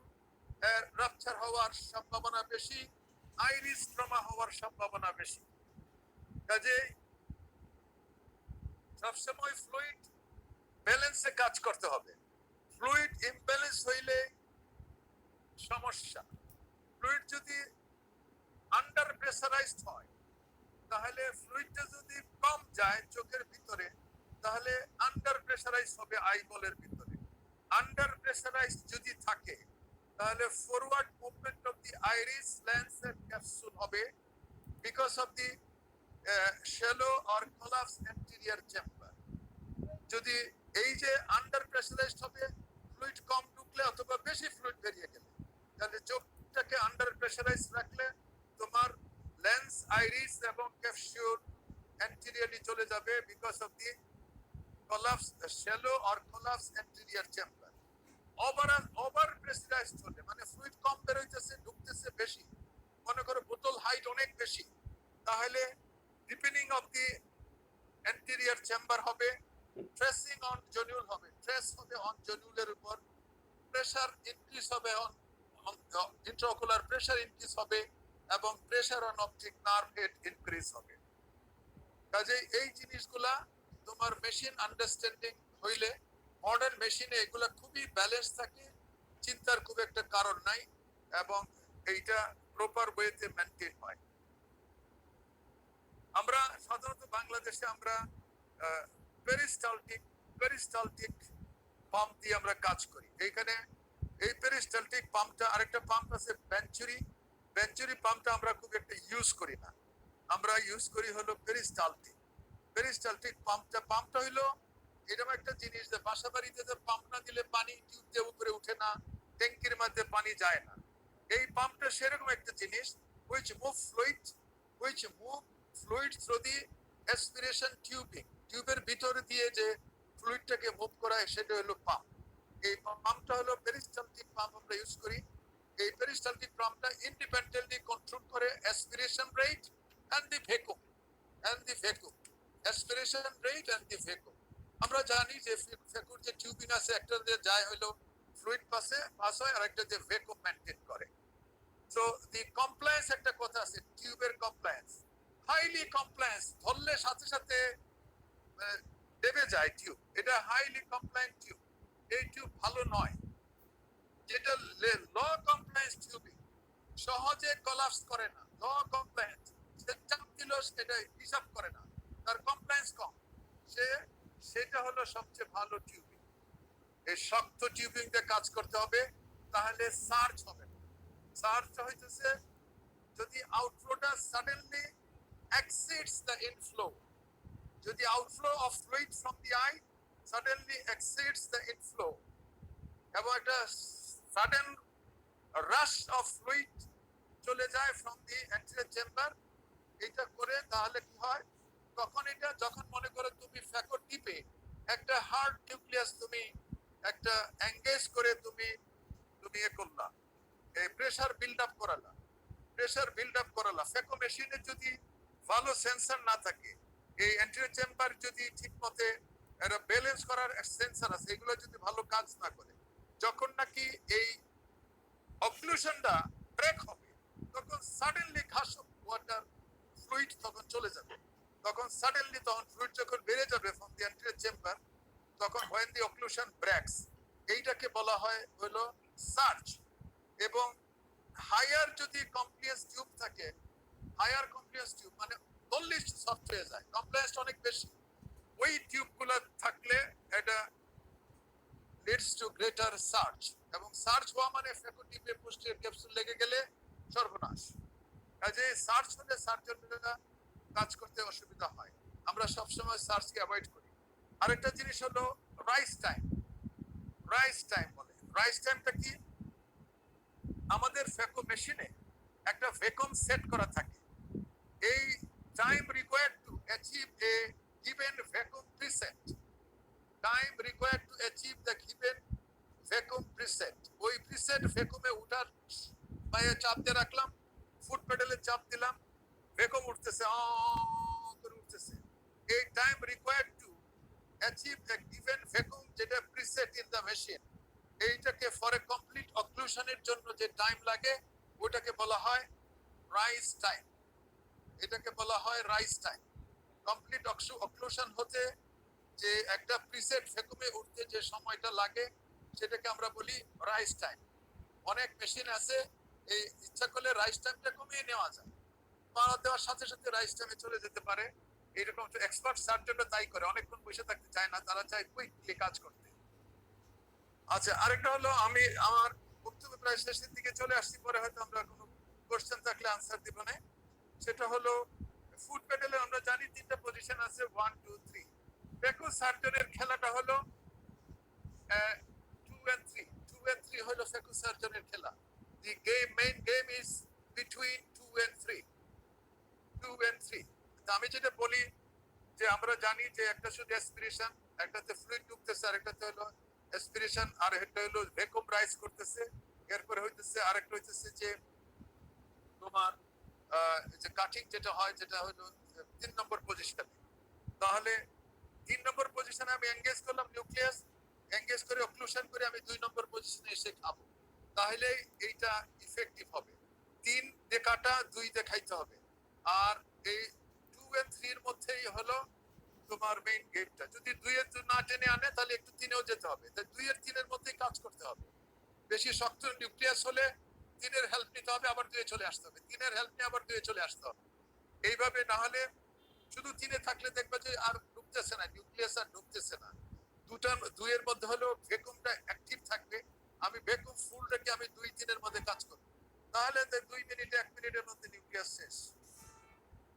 রাপচার হওয়ার সম্ভাবনা বেশি আইরিস ট্রমা হওয়ার সম্ভাবনা বেশি কাজেই সবসময় ফ্লুইড ব্যালেন্সে কাজ করতে হবে ফ্লুইড ইমব্যালেন্স হইলে সমস্যা ফ্লুইড যদি আন্ডার প্রেসারাইজড হয় তাহলে ফ্লুইডটা যদি কম যায় চোখের ভিতরে তাহলে আন্ডার প্রেসারাইজ হবে আইবলের ভিতরে আন্ডার প্রেসারাইজ যদি থাকে তাহলে forward movement of the iris lens and capsule হবে because of the shallow or collapse anterior chamber যদি এই যে আন্ডার প্রেসারাইজড হবে ফ্লুইড কম ঢুকলে অথবা বেশি ফ্লুইড বেরিয়ে গেলে তাহলে চোখটাকে আন্ডার প্রেসারাইজ রাখলে তোমার লেন্স আইরিস এবং ক্যাপসুল অ্যান্টিরিয়রলি চলে যাবে because of the collapse shallow or collapse anterior chamber over pressurised হলে মানে ফ্লুইড কম বের হইতেছে ঢুকতেছে বেশি মনে করো বোতল হাইট অনেক বেশি তাহলে depending of the anterior chamber হবে ট্রেসিং অন জনিউল হবে ট্রেস হবে অন জনিউলের উপর প্রেসার ইনক্রিজ হবে ইন্ট্রাওকুলার প্রেসার ইনক্রিজ হবে এবং pressure on optic nerve head increase হবে। কাজে এই জিনিসগুলা তোমার মেশিন আন্ডারস্ট্যান্ডিং হইলে মডার্ন মেশিনে এগুলা খুবই ব্যালেন্স থাকে, চিন্তার খুব একটা কারণ নাই এবং এইটা প্রপার ওয়েতে মেনটেন হয়। আমরা সাধারণত বাংলাদেশে আমরা পেরিস্টালটিক পাম্প দিয়ে আমরা কাজ করি। এইখানে এই পেরিস্টালটিক পাম্পটা, আরেকটা পাম্প আছে ভেঞ্চুরি পাম্পটা আমরা খুব একটা ইউজ করি না। আমরা ইউজ করি হলো পেরিস্টালটিক পাম্পটা হইলো এরকম একটা জিনিস যে বাসা বাড়িতে যে পাম্প না দিলে পানি টিউব দিয়ে উপরে উঠে না, ট্যাঙ্কির মধ্যে পানি যায় না। এই পাম্পটা সেরকম একটা জিনিস which move fluid through the aspiration tubing, টিউবের ভিতরে দিয়ে যে ফ্লুইডটাকে মুভ করায় সেটা হলো পাম্প। এই পাম্পটা হলো পেরিস্টালটিক পাম্প আমরা ইউজ করি। এই পেরিস্টালটিক পাম্পটা ইন্ডিপেন্ডেন্টলি কন্ট্রোল করে aspiration rate and the vacuum aspiration rate and the vacuum. আমরা জানি যে ফ্যাকুর যে টিউবিং আছে, একটা দিয়ে যায় হলো ফ্লুইড পাস হয়, আর একটা যে ভ্যাকুম মেইনটেইন করে। সো দি কমপ্লায়েন্স, একটা কথা আছে টিউবের কমপ্লায়েন্স, হাইলি কমপ্লায়েন্স, ধরলে সাথে সাথে দেবে যায় টিউব, এটা হাইলি কমপ্লায়েন্ট টিউব। এই টিউব ভালো নয়। যেটা ল কমপ্লায়েন্স টিউবিং সহজে কলাপস করে না, ল কমপ্লায়েন্স, সে চাপ দিল সেটা হিসাব করে না, তার কমপ্লায়েন্স কম, সেটা হলো সবচেয়ে ভালো টিউবিং। এই শক্ত টিউবিং দিয়ে কাজ করতে হবে, তাহলে সার্চ হবে না। সার্চ হইতেছে যদি আউটফ্লোটা সাডেনলি exceeds the inflow, যদি outflow of fluid from the eye suddenly exceeds the inflow এবং একটা sudden rush of fluid চলে যায় from the anterior chamber, এটা করে তাহলে কি হয়, তখন এটা যখন মনে করো তুমি ফ্যাকো টিপে একটা হার্ড নিউক্লিয়াস তুমি একটা এঙ্গেজ করে তুমি এ করলা, এই pressure build up Corolla. Phaco মেশিনে যদি ভালো সেন্সর না থাকে, এই অ্যান্টেরিয়র চেম্বার যদি ঠিকমতো এটা ব্যালেন্স করার সেন্সর আছে, এগুলো যদি ভালো কাজ না করে, যখন নাকি এই অক্লুশনটা ব্রেক হবে, তখন সাডেনলি ঘাস ওয়াটার ফ্লুইড তখন চলে যাবে। তখন ফ্লুইড যখন বেড়ে যাবে ফ্রম দি অ্যান্টেরিয়র চেম্বার, তখন when the occlusion breaks, এইটাকে বলা হয় হলো সার্চ। এবং হায়ার যদি কমপ্লিয়েন্স টিউব থাকে, হায়ার কমপ্লিয়েন্স টিউব মানে 40 সফট হয়ে যায়, কমপ্লিয়েন্স অনেক বেশি, ওই টিউবগুলো থাকলে এটা লিডস টু গ্রেটার সার্চ। এবং সার্চ হওয়া মানে ফ্যাকো টিপে পোস্টেরিয়র ক্যাপসুল লেগে গেলে সর্বনাশ। কাজে সার্চ হলে সার্জনরা কাজ করতে অসুবিধা হয়, আমরা সবসময় সার্চকে অ্যাভয়েড করি। আরেকটা জিনিস হলো রাইস টাইম বলে। রাইস টাইমটা কি, আমাদের ফ্যাকো মেশিনে একটা ভ্যাকুয়াম সেট করা থাকে, এই time required to achieve a given vacuum preset, ওই প্রিসেট ভ্যাকুমে উঠার পায়ে চাপ দিয়ে রাখলাম, ফুট পেডালে চাপ দিলাম, ভ্যাকুম উঠতেছে, করে উঠতেছে। এই time required to achieve a given vacuum, যেটা প্রিসেট ইন দ্য মেশিন, এইটাকে ফর এ কমপ্লিট অক্লুশনের জন্য যে টাইম লাগে ওটাকে বলা হয় রাইস টাইম। এটাকে বলা হয় রাইস টাইম। কমপ্লিট অক্লুশন হতে যে একটা প্রিসেট ভ্যাকুমে উঠতে যে সময়টা লাগে সেটাকে আমরা বলি রাইস টাইম। অনেক মেশিন আছে এই ইচ্ছা করলে রাইস টাইমটা কমিয়ে নেওয়া যায়, পাওয়া দেওয়ার সাথে সাথে রাইস টাইমে চলে যেতে পারে। এইরকম এক্সপার্ট সার্জনরা তাই করে, অনেকক্ষণ বসে থাকতে চায় না, তারা চায় কুইকলি কাজ করতে। আচ্ছা, আরেকটা হলো, আমি আমার বক্তব্য প্রায় শেষের দিকে চলে আসছি, পরে হয়তো আমরা কোনো কোশ্চেন থাকলে আনসার দিব না। সেটা হলো ফুট প্যাডেলে আমরা জানি 3টা পজিশন আছে, 1 2 3। ফ্যাকো সার্জনের খেলাটা হলো 2 and 3 হলো ফ্যাকো সার্জনের খেলা। The main game is between 2 and 3। আমি যেটা বলি যে আমরা জানি যে একটা শুধু অ্যাসপিরেশন, একটাতে ফ্লুইড ঢুকতেছে, আরেকটাতে হলো অ্যাসপিরেশন, আর একটা হলো ভ্যাকুয়াম রাইজ করতেছে। এরপরে হইতেছে আরেকটা হইতেছে যে তোমার যে কাটিং যেটা হয়, যেটা হলো 3 নম্বর পজিশনে। তাহলে 3 নম্বর পজিশনে আমি এঙ্গেজ করলাম নিউক্লিয়াস, এঙ্গেজ করে অক্লুশন করে আমি 2 নম্বর পজিশনে এসে খাবো, তাহলে এইটা ইফেক্টিভ হবে। 3 দিয়ে কাটা 2 দিয়ে খাইতে হবে। আর এই 2 and 3 এর মধ্যেই হলো তোমার মেইন গেমটা। যদি 2 এর না টেনে আনে তাহলে একটু 3 এও যেতে হবে। তাই 2 এর 3 এর মধ্যেই কাজ করতে হবে। বেশি শক্ত নিউক্লিয়াস হলে 3 এর হেল্প নিতে হবে, আবার 2 এ চলে আসতে হবে। 3 এর হেল্প নিয়ে আবার 2 এ চলে আসতে হবে। এইভাবে না হলে শুধু 3 এ থাকলে দেখবে যে আর ঢুকতেছে না, নিউক্লিয়াস আর ঢুকতেছে না। 2 এর মধ্যে হলো ভ্যাকুয়ামটা অ্যাক্টিভ থাকবে। আমি ভ্যাকুয়াম ফুল রেখে আমি 2-3 এর মধ্যে কাজ করব। তাহলে 2 মিনিটে 1 মিনিটের মধ্যে নিউক্লিয়াস শেষ।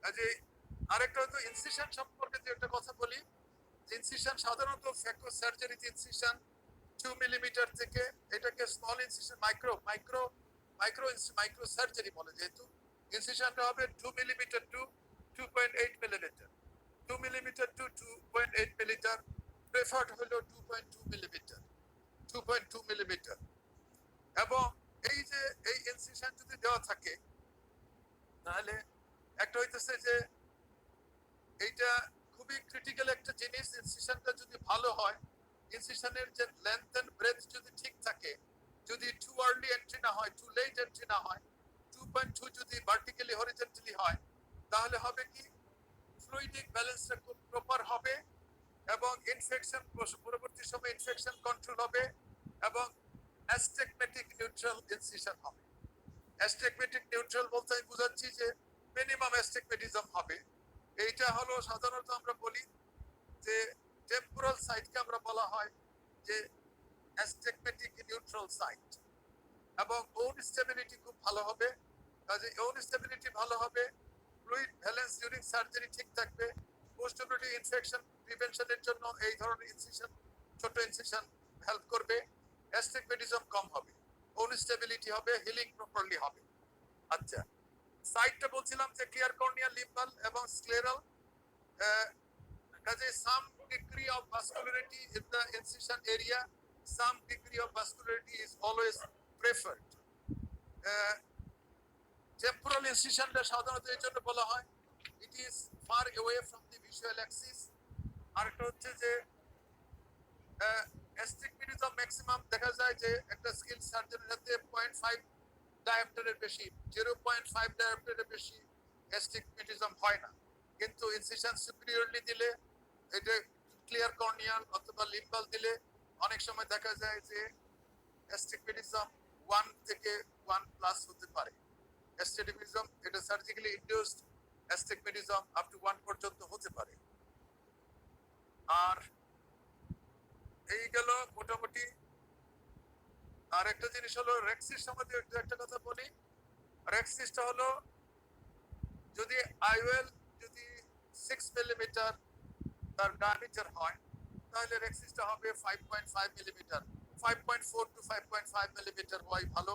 কাজে আরেকটা হয়তো ইনসিশন সম্পর্কে যে একটা কথা বলি, ইনসিশন সাধারণত ফ্যাকো সার্জারিতে ইনসিশন 2 মিলিমিটার থেকে এটাকে স্মল ইনসিশন মাইক্রো সার্জারি বলে, যেহেতু ইনসিশনটা হবে 2 millimetre to 2.8 millimetre, 2 millimetre to 2.8 millimetre, preferred হলো 2.2 মিলিমিটার, 2.2 মিলিমিটার। এবং এই যে এই ইনসিশন যদি দেওয়া থাকে তাহলে একটা হইতেছে যে এইটা খুবই ক্রিটিক্যাল একটা জিনিস। ইনসিশনটা যদি ভালো হয়, ইনসিশনের যে লেন্থ এন্ড ব্রেথ যদি ঠিক থাকে, যদি টু আর্লি এন্ট্রি না হয়, টু লেট এন্ট্রি না হয়, 2.2 যদি ভার্টিক্যালি হরিজন্টালি হয়, তাহলে হবে কি ফ্লুইডিক ব্যালেন্সটা খুব প্রপার হবে এবং ইনফেকশন পরবর্তী সময় ইনফেকশন কন্ট্রোল হবে এবং অ্যাস্টেগমেটিক নিউট্রাল ইনসিশন হবে। অ্যাস্টেগমেটিক নিউট্রাল বলতে আমি বুঝাচ্ছি যে মিনিমাম অ্যাস্টেগমেটিজম হবে। এইটা হলো সাধারণত আমরা বলি যে টেম্পোরাল সাইটকে আমরা বলা হয় যে অ্যাস্টেগমেটিক নিউট্রাল সাইট, এবং ওন স্টেবিলিটি খুব ভালো হবে। কাজে ওন স্টেবিলিটি ভালো হবে, ফ্লুইড ব্যালেন্স ডিউরিং সার্জারি ঠিক থাকবে, পোস্ট অপারেটিভ ইনফেকশন প্রিভেনশনের জন্য এই ধরনের ইনসিশন, ছোট ইনসিশন হেল্প করবে। অ্যাস্টেগমেটিজম কম হবে, ওন স্টেবিলিটি হবে, হিলিং প্রপারলি হবে। আচ্ছা, সাইটটা বলছিলাম যে ক্লিয়ার কর্নিয়াল, লিম্বাল এবং স্ক্লেরাল। কাজে some degree of vascularity in the incision area, some degree of vascularity is always preferred. Temporal ইনসিশনটা সাধারণত এই জন্য বলা হয় it is far away from the visual axis. আরেকটা হচ্ছে যে অ্যাস্টিগমেটিজম ম্যাক্সিমাম দেখা যায় যে একটা স্কিল সার্জনের সাথে 0.5 ডায়াপ্টারের বেশি, 0.5 ডায়াপ্টারের বেশি অ্যাস্টিগমেটিজম হয় না। কিন্তু ইনসিশন সুপিরিয়রলি দিলে, এটা ক্লিয়ার কর্নিয়াল অথবা লিম্বাল দিলে অনেক সময় দেখা যায় যে অ্যাস্টিগমেটিজম 1 থেকে 1 প্লাস হতে পারে। অ্যাস্টিগমেটিজম এটা surgically induced astigmatism up to 1 পর্যন্ত হতে পারে। আর এই গেল মোটামুটি। আর একটা জিনিস হলো রেক্সিস সম্বন্ধে একটা কথা বলি। রেক্সিসটা হলো যদি আইওয়েল যদি 6 মিলিমিটার তার ডায়ামিটার হয়, তাহলে রেক্সিসটা হবে 5.5 মিলিমিটার, 5.4 টু 5.5 মিলিমিটার হয় ভালো।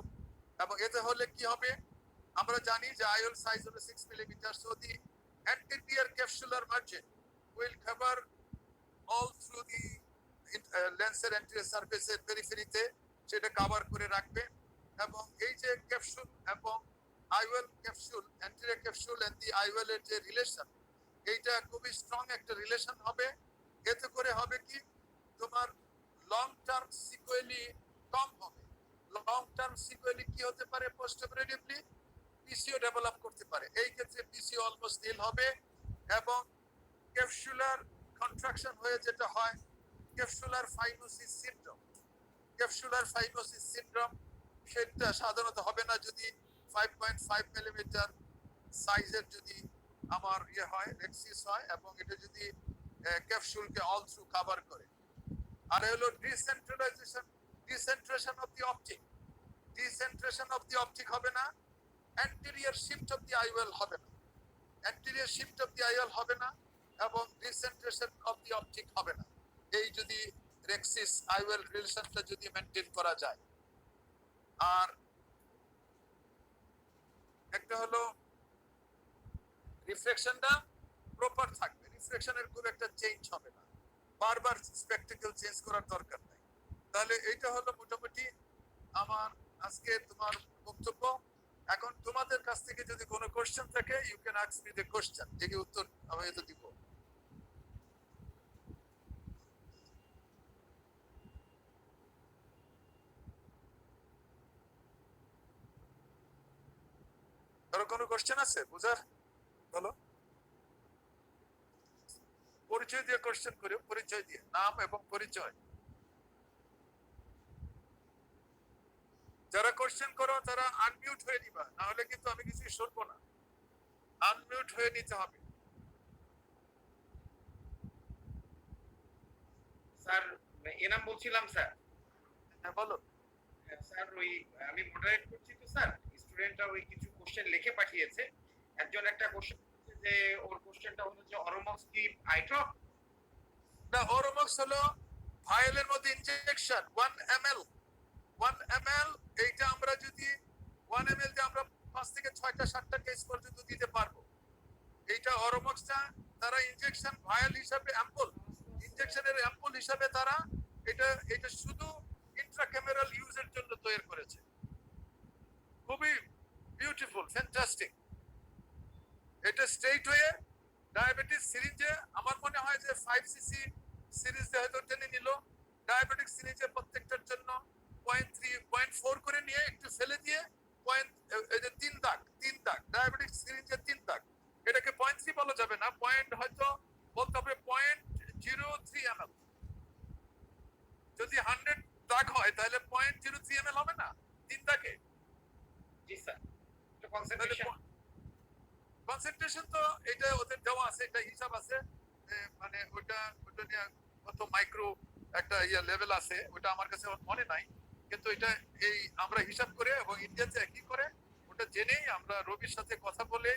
এবং এতে হলে কি হবে, আমরা জানি যে আইওল সাইজ হলো 6 millimetre, so the anterior capsular margin will cover all through the লেন্সের anterior surface এর পেরিফেরিতে সেটা কভার করে রাখবে। এবং এই যে ক্যাপসুল এবং IOL capsule, anterior capsule and the IOL এর যে রিলেশন, এইটা খুবই স্ট্রং একটা রিলেশন হবে। এতে করে হবে কি তোমার লং টার্ম সিকুয়েলি কম হবে। লং টার্ম সিকুয়েলি কি হতে পারে, পোস্ট অপারেটিভলি পিসিও ডেভেলপ করতে পারে। এই ক্ষেত্রে পিসিও অলমোস্ট নীল হবে। এবং ক্যাপসুলার কন্ট্রাকশন হয়ে যেটা হয় capsular fibrosis syndrome, capsular fibrosis syndrome সেটা সাধারণত হবে না যদি 5.5 মিলিমিটার সাইজের যদি আমার হয় রেক্সিস হয় এবং এটা যদি ক্যাপসুলকে অল থ্রু কভার করে। আর হলো decentration of the optic, decentration of the optic হবে না, anterior shift of the IOL হবে না, anterior shift of the IOL হবে না এবং ডিসেন্ট্রেশন অফ দি অপটিক হবে না। এই যদি রেক্সিস আইওয়েল রিলেশনটা যদি মেইনটেইন করা যায়। আর একটা হলো রিফ্লেকশনটা প্রপার থাকবে, রিফ্লেকশনের খুব একটা চেঞ্জ হবে না, বারবার স্পেকটেকল চেঞ্জ করার দরকার নাই। তাহলে এইটা হলো মোটামুটি আমার আজকে তোমার বক্তব্য। এখন তোমাদের কাছ থেকে যদি কোনো কোশ্চেন থাকে you can ask me the question, যেটি উত্তর আমি তো দিব। কারো কোনো কোশ্চেন আছে বুঝার? বলো। পরিচয় দিয়ে কোশ্চেন করে, পরিচয় দিয়ে, নাম এবং পরিচয়। যারা কোশ্চেন করো তারা আনমিউট হয়ে নিবা, না হলে কিন্তু আমি কিছুই শুনবো না। আনমিউট হয়ে নিতে হবে। স্যার এনাম বলছিলাম স্যার। হ্যাঁ বলো। স্যার ওই আমি মডারেট করছি তো স্যার, স্টুডেন্টরা ওই কিছু কোশ্চেন লিখে পাঠিয়েছে। একজন একটা কোশ্চেন যে ওর কোশ্চেনটা হলো যে অরোমক্স কি আই ড্রপ? না, অরোমক্স হলো ভায়োলের মধ্যে ইনজেকশন 1 ml। 1 ml এইটা আমরা যদি 1 ml যে আমরা 5 থেকে 6টা 7টা কেস পর্যন্ত দিতে পারবো। এইটা অরোমক্সটা তারা ইনজেকশন ভায়োল হিসাবে অ্যাম্পল, ইনজেকশনের অ্যাম্পল হিসাবে তারা এটা শুধু ইন্ট্রাক্যামেরাল ইউজের জন্য তৈরি করেছে। খুবই বিউটিফুল, ফ্যান্টাস্টিক। এটা স্ট্রেট হয়ে ডায়াবেটিস সিরিঞ্জে আমার মনে হয় যে 5cc সিরিজে হয়তো টেনে নিল, ডায়াবেটিক সিরিজে প্রত্যেকটার জন্য 0.3 0.4 করে নিয়ে একটু ফেলে দিয়ে এই যে 3 দাগ ডায়াবেটিক সিরিঞ্জে 3 দাগ, এটাকে 0.3 বলা যাবে না, পয়েন্ট হয়তো বলতে হবে 0.03 ml। যদি 100 দাগ হয় তাহলে 0.03 ml হবে না 3 দাগে? জি স্যার। তো কনসেন্ট্রেশন কনসেন্ট্রেশন তো এটা ওদের দেওয়া আছে, এটা হিসাব আছে, মানে ওটা নিয়ে কত মাইক্রো একটা লেভেল আছে, ওটা আমার কাছে মনে নাই, কিন্তু এটা এই আমরা হিসাব করে এবং ইন্ডিয়াতে একই করে ওটা জেনেই আমরা রবির সাথে কথা বলে,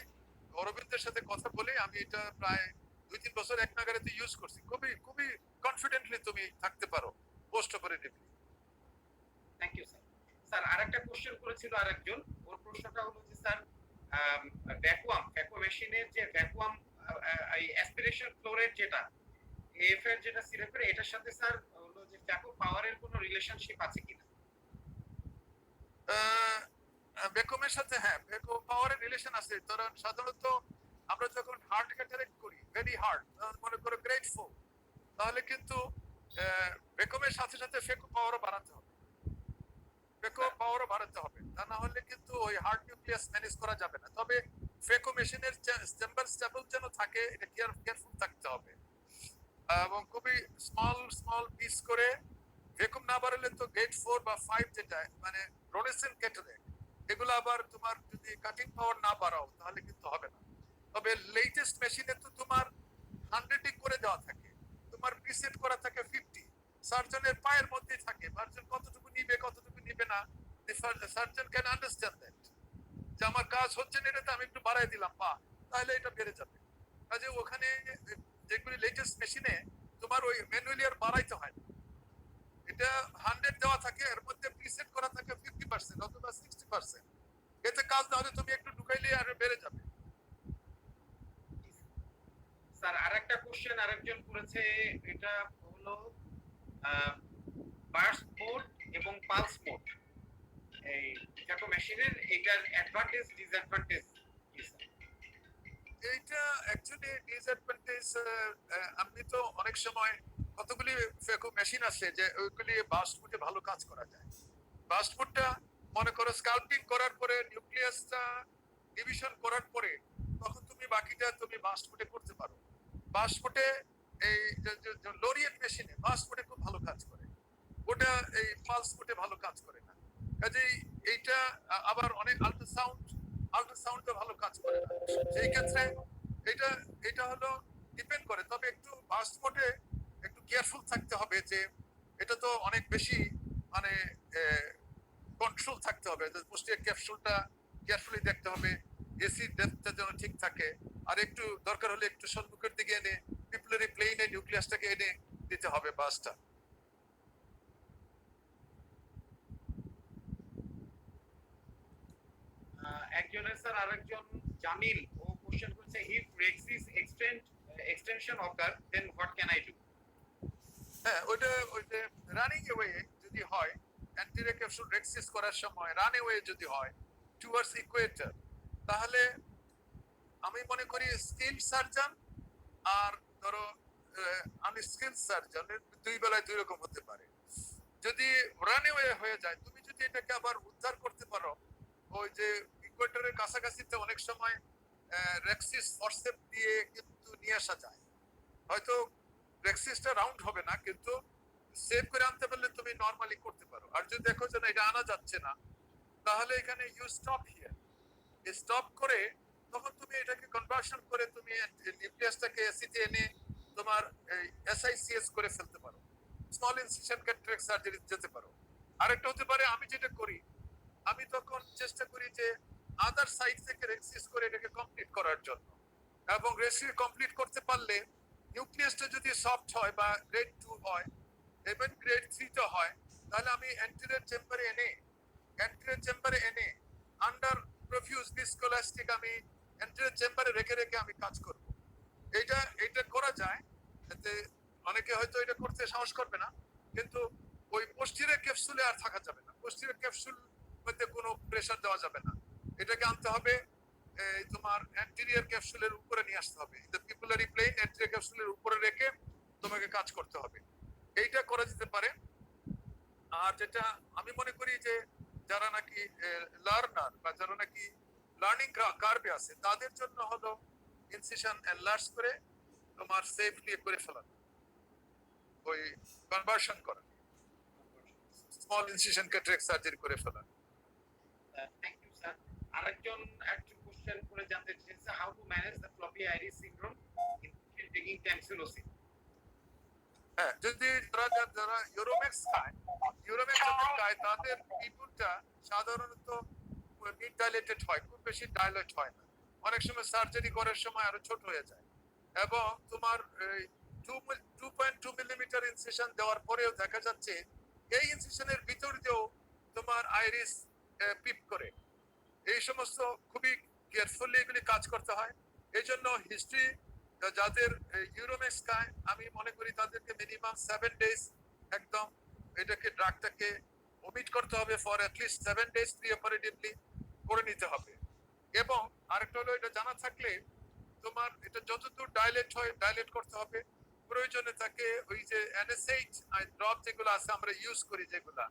অরবিন্দের সাথে কথা বলে আমি এটা প্রায় 2-3 বছর এক নাগারে ইউজ করছি। খুবই খুবই কনফিডেন্টলি তুমি থাকতে পারো post operatively. Thank you sir. Sir আরেকটা কোশ্চেন করেছিল আরেকজন, ওর প্রশ্নটা হলো যে স্যার ভ্যাকুয়াম মেশিনের যে ভ্যাকুয়াম এই অ্যাসপিরেশন ফ্লো রেট যেটা এফ এর যেটা সিরাপের, এটার সাথে স্যার হলো যে ভ্যাকুয়াম পাওয়ারের কোনো রিলেশনশিপ আছে কিনা? ভ্যাকুয়ামের সাথে হ্যাঁ ভ্যাকুয়াম পাওয়ারের রিলেশন আছে। কারণ সাধারণত আমরা যখন হার্ট ক্যাটারেক্ট করি, ভেরি হার্ড, মনে করো গ্রেড 4, তাহলে কিন্তু ভ্যাকুয়ামের সাথে সাথে ভ্যাকুয়াম পাওয়ারও বাড়াতে হবে, ভ্যাকুয়াম পাওয়ারও বাড়াতে হবে, তা না হলে কিন্তু ওই হার্ট নিউক্লিয়াস ম্যানেজ করা যাবে না। তবে ভ্যাকুয়াম মেশিনের চেম্বার স্টেবল যেন থাকে, এটা কেয়ারফুল থাকতে হবে এবং খুবই স্মল পিস করে। ভ্যাকুয়াম না বাড়ালে তো গ্রেড 4 বা 5 যেটা মানে রোনেসেন্ট ক্যাটারেক্ট, এগুলো আবার তোমার যদি কাটিং পাওয়ার না বাড়াও তাহলে কিন্তু হবে না। তবে লেটেস্ট মেশিনে তো তোমার 100 করে দেওয়া থাকে, তোমার প্রিসেট করা থাকে 50, সার্জনের পায়ের মধ্যে থাকে সার্জন কতটুকু নিবে কতটুকু নিবে না, সার্জন ক্যান আন্ডারস্ট্যান্ড দ্যাট যে আমার কাজ হচ্ছে না, এটাতে আমি একটু বাড়াই দিলাম পা, তাহলে এটা বেড়ে যাবে। কাজে ওখানে যেগুলি লেটেস্ট মেশিনে তোমার ওই ম্যানুয়ালি আর বাড়াইতে হয় না, এটা 100 দেওয়া থাকে, এর মধ্যে প্রিসেট করা থাকে 50% অথবা 60%, এতে কাজ না হলে তুমি একটু ঢুকাইলে আর বেড়ে যাবে। স্যার আরেকটা কোশ্চেন আরেকজন করেছে, এটা হলো বার্স্ট মোড এবং পালস মোড এই ভ্যাকুয়াম মেশিনের, এটার অ্যাডভান্টেজ ডিসঅ্যাডভান্টেজ কি স্যার? এইটা অ্যাকচুয়ালি ডিসঅ্যাডভান্টেজ। আমি তো অনেক সময় কতগুলি ভ্যাকুয়াম মেশিন আছে যে ওইগুলি বাস্ট ফুটে ভালো কাজ করা যায়। বাস্ট ফুটটা মনে করো স্কাল্পিং করার পরে নিউক্লিয়াসটা ডিভিশন করার পরে তখন তুমি বাকিটা তুমি বাস্ট ফুটে করতে পারো। বাস্ট ফুটে এই লোরিয়েট মেশিনে বাস্ট ফুটে খুব ভালো কাজ করে, ওটা এই পালস ফুটে ভালো কাজ করে না। কাজেই এইটা আবার অনেক আল্ট্রাসাউন্ডে ভালো কাজ করে না। সেই ক্ষেত্রে এটা হলো ডিপেন্ড করে। তবে একটু বাস্ট মোডে একটু কেয়ারফুল থাকতে হবে যে এটা তো অনেক বেশি মানে কন্ট্রোল থাকতে হবে, পুষ্টির ক্যাপসুলটা কেয়ারফুলি দেখতে হবে, এসি ডেপথটা যেন ঠিক থাকে, আর একটু দরকার হলে একটু সম্মুখের দিকে এনে পিপলারি প্লেনে নিউক্লিয়াসটাকে এনে দিতে হবে বাসটা। একজনের স্যার আরেকজন জামিল, ও কোশ্চেন করছে if rhexis extension occur then what can I do? হ্যাঁ ওইটা রানিং ওয়ে যদি হয়, অ্যান্টিরিয়র ক্যাপসুল রেক্সিস করার সময় রান ওয়ে যদি হয় টুয়ার্ডস ইকুয়েটর, তাহলে আমি মনে করি স্কিল সার্জন আর ধরো আমি স্কিল সার্জন, দুই বেলায় দুই রকম হতে পারে। যদি রান ওয়ে হয়ে যায়, তুমি যদি এটাকে আবার উদ্ধার করতে পারো ওই যে ইকুয়েটরের কাছাকাছিতে অনেক সময় রেক্সিস ফরসেপ দিয়ে কিন্তু নিয়ে আসা যায়। হয়তো রেক্সিসটা রাউন্ড হবে না, কিন্তু সেভ করে আনতে পারলে তুমি নরমালি করতে পারো। আর যদি দেখো যে না এটা আনা যাচ্ছে না, তাহলে এখানে ইউ স্টপ হিয়ার, স্টপ করে তখন তুমি এটাকে কনভার্সন করে তুমি নিউক্লিয়াসটাকে এসিতে এনে তোমার এসআইসিএস করে ফেলতে পারো, স্মল ইনসিশন ক্যাটারাক্ট সার্জারি যেতে পারো। আরেকটা হতে পারে আমি যেটা করি, আমি তখন চেষ্টা করি যে আদার সাইড থেকে রেক্সিস করে এটাকে কমপ্লিট করার জন্য, এবং রেক্সিস কমপ্লিট করতে পারলে নিউক্লিয়াসটা যদি সফট হয় বা গ্রেড 2 হয়, ইভেন গ্রেড 3 তে হয়, তাহলে আমি অ্যান্টেরিয়র চেম্বারে এনে আন্ডার প্রফিউজ ভিসকোলাস্টিক আমি অ্যান্টেরিয়র চেম্বারে রেখে রেখে আমি কাজ করব। এটা করা যায়। এতে অনেকে হয়তো এটা করতে সাহস করবে না, কিন্তু ওই পোস্টিরিয়র ক্যাপসুলে আর থাকা যাবে না। পোস্টিরিয়র ক্যাপসুল মধ্যে কোনো প্রেসার দেওয়া যাবে না, এটাকে আনতে হবে তোমার অ্যান্টেরিয়র ক্যাপসুলের উপরে নিয়ে আসতে হবে। দ্য পিপুলারি প্লেন অ্যান্টেরিয়র ক্যাপসুলের উপরে রেখে তোমাকে কাজ করতে হবে। এইটা করা যেতে পারে। আর যেটা আমি মনে করি যে যারা নাকি লার্নার বা যারা নাকি লার্নিং কার্ভে আছে, তাদের জন্য হলো ইনসিশন এনলার্জ করে তোমার সেফলি করে ফেলা, ওই কনভার্সন করা, স্মল ইনসিশন ক্যাটারাক্ট সার্জারি করে ফেলা। Thank you sir. আরেকজন কোশ্চেন করে জানতে চেয়েছে, how to manage the floppy iris syndrome in taking tamsulosin. হ্যাঁ, যদি যারা ইউরোম্যাক্স খায়, তাদের পিপুলটা সাধারণত মিড ডাইলেটেড হয়, খুব বেশি ডাইলেট হয় না। অনেক সময় সার্জারি করার সময় আরো ছোট হয়ে যায়, এবং তোমার 2.2 মিলিমিটার ইনসিশন দেওয়ার পরেও দেখা যাচ্ছে এই ইনসিশনের ভিতর দিয়েও তোমার আইরিস পিপ করে। এই সমস্ত খুবই কেয়ারফুলি এগুলি কাজ করতে হয়। এই জন্য হিস্ট্রি যাদের ইউরোম্যাক্স খায়, আমি মনে করি তাদেরকে মিনিমাম 7 ডেজ একদম এটাকে ড্রাগটাকে ওমিট করতে হবে ফর অ্যাটলিস্ট 7 ডেজ প্রি অপারেটিভলি করে নিতে হবে। এবং আরেকটা হলো, এটা জানা থাকলে তোমার এটা যতদূর ডাইলেট হয় ডাইলেট করতে হবে। প্রয়োজনে তাকে ওই যে অ্যানেসেইড ড্রপ যেগুলো আছে আমরা ইউজ করি, যেগুলা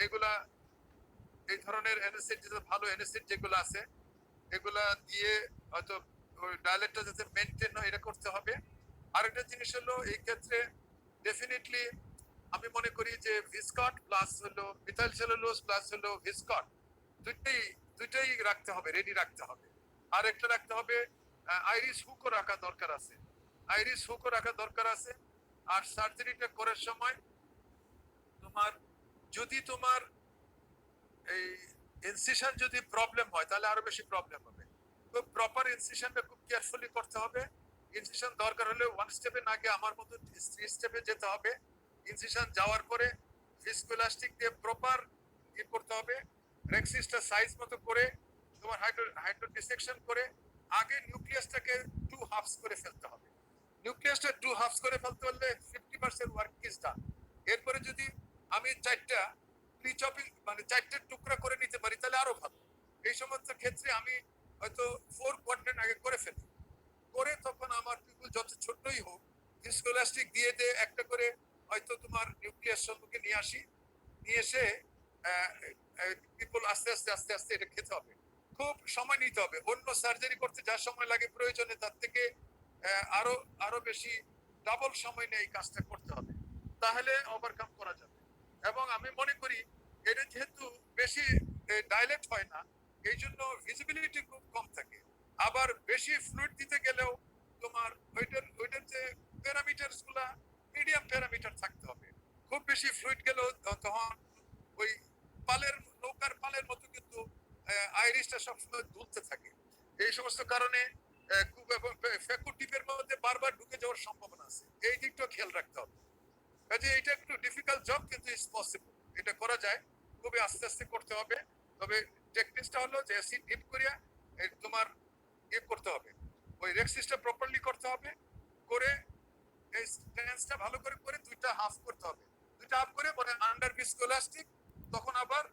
এগুলা এই ধরনের অ্যানেসেইড, যেটা ভালো অ্যানেসেইড যেগুলো আছে, এগুলা দিয়ে হয়তো ওই ডায়ালেটটা যাতে মেনটেন হয় এটা করতে হবে। আরেকটা জিনিস হলো এই ক্ষেত্রে ডেফিনেটলি আমি মনে করি যে ভিসকট প্লাস হলো মিথাইল সেলুলোজ প্লাস হলো ভিসকট, দুইটাই রাখতে হবে, রেডি রাখতে হবে। আর একটা রাখতে হবে আইরিস হুকও রাখা দরকার আছে, আর সার্জারিটা করার সময় যদি তোমার এই ইনসিশন যদি প্রবলেম হয়, তাহলে আরো বেশি প্রবলেম হবে। তো প্রপার ইনসিশনটা খুব কেয়ারফুলি করতে হবে। ইনসিশন দরকার হলে 1 স্টেপে না গিয়ে আমার মতো 3 স্টেপে যেতে হবে। ইনসিশন যাওয়ার পরে ভিসকোলাস্টিক দিয়ে প্রপার করতে হবে, রেক্সিসটা সাইজ মতো করে তোমার হাইড্রো ডিসেকশন করে আগে নিউক্লিয়াসটাকে 2 হাফস করে ফেলতে হবে। নিউক্লিয়াসটা 2 হাফস করে ফেলতে হলে 50% ওয়ার্ক ইজ ডান। এরপরে যদি আমি 4টে টুকরা করে নিতে পারি তাহলে আরো ভালো। এই সমস্ত ক্ষেত্রে আমি হয়তো 4 কোয়াড্রেন্ট আগে করে ফেলি, করে তখন আমার পিপুল যত ছোটই হোক ভিসকোলাস্টিক দিয়ে একটা করে হয়তো তোমার নিউক্লিয়াস সম্মুখে নিয়ে আসি, নিয়ে এসে পিপুল আস্তে আস্তে এটা খেতে হবে। খুব সময় নিতে হবে। অন্য সার্জারি করতে যা সময় লাগে প্রয়োজনে তার থেকে আরো বেশি ডাবল সময় নিয়ে এই কাজটা করতে হবে, তাহলে ওভারকাম করা যাবে। এবং আমি মনে করি এটা যেহেতু বেশি ডাইলেট হয় না, এই জন্য ভিজিবিলিটি খুব কম থাকে। আবার বেশি ফ্লুইড দিতে গেলেও তোমার ওইটার যে প্যারামিটারস গুলা মিডিয়াম প্যারামিটার থাকতে হবে। খুব বেশি ফ্লুইড গেলেও তখন ওই নৌকার পালের মতো কিন্তু আইরিসটা সবসময় দুলতে থাকে। এই সমস্ত কারণে খুব ফেকু টিপের মধ্যে বারবার ঢুকে যাওয়ার সম্ভাবনা আছে, এই দিকটা খেয়াল রাখতে হবে। কাজে এটা একটু ডিফিকাল্ট জব, কিন্তু ইটস পসিবল, এটা করা যায়। খুবই আস্তে করতে হবে। তবে টেকনিকটা হলো যে অ্যাসিড ডিপ করিয়া তোমার করতে হবে, ওই রেক্সিসটা প্রপারলি করতে হবে, করে এই স্ট্যান্সটা ভালো করে 2টা হাফ করতে হবে। 2টা হাফ করে পরে আন্ডার ভিসকোলাস্টিক, তখন আবার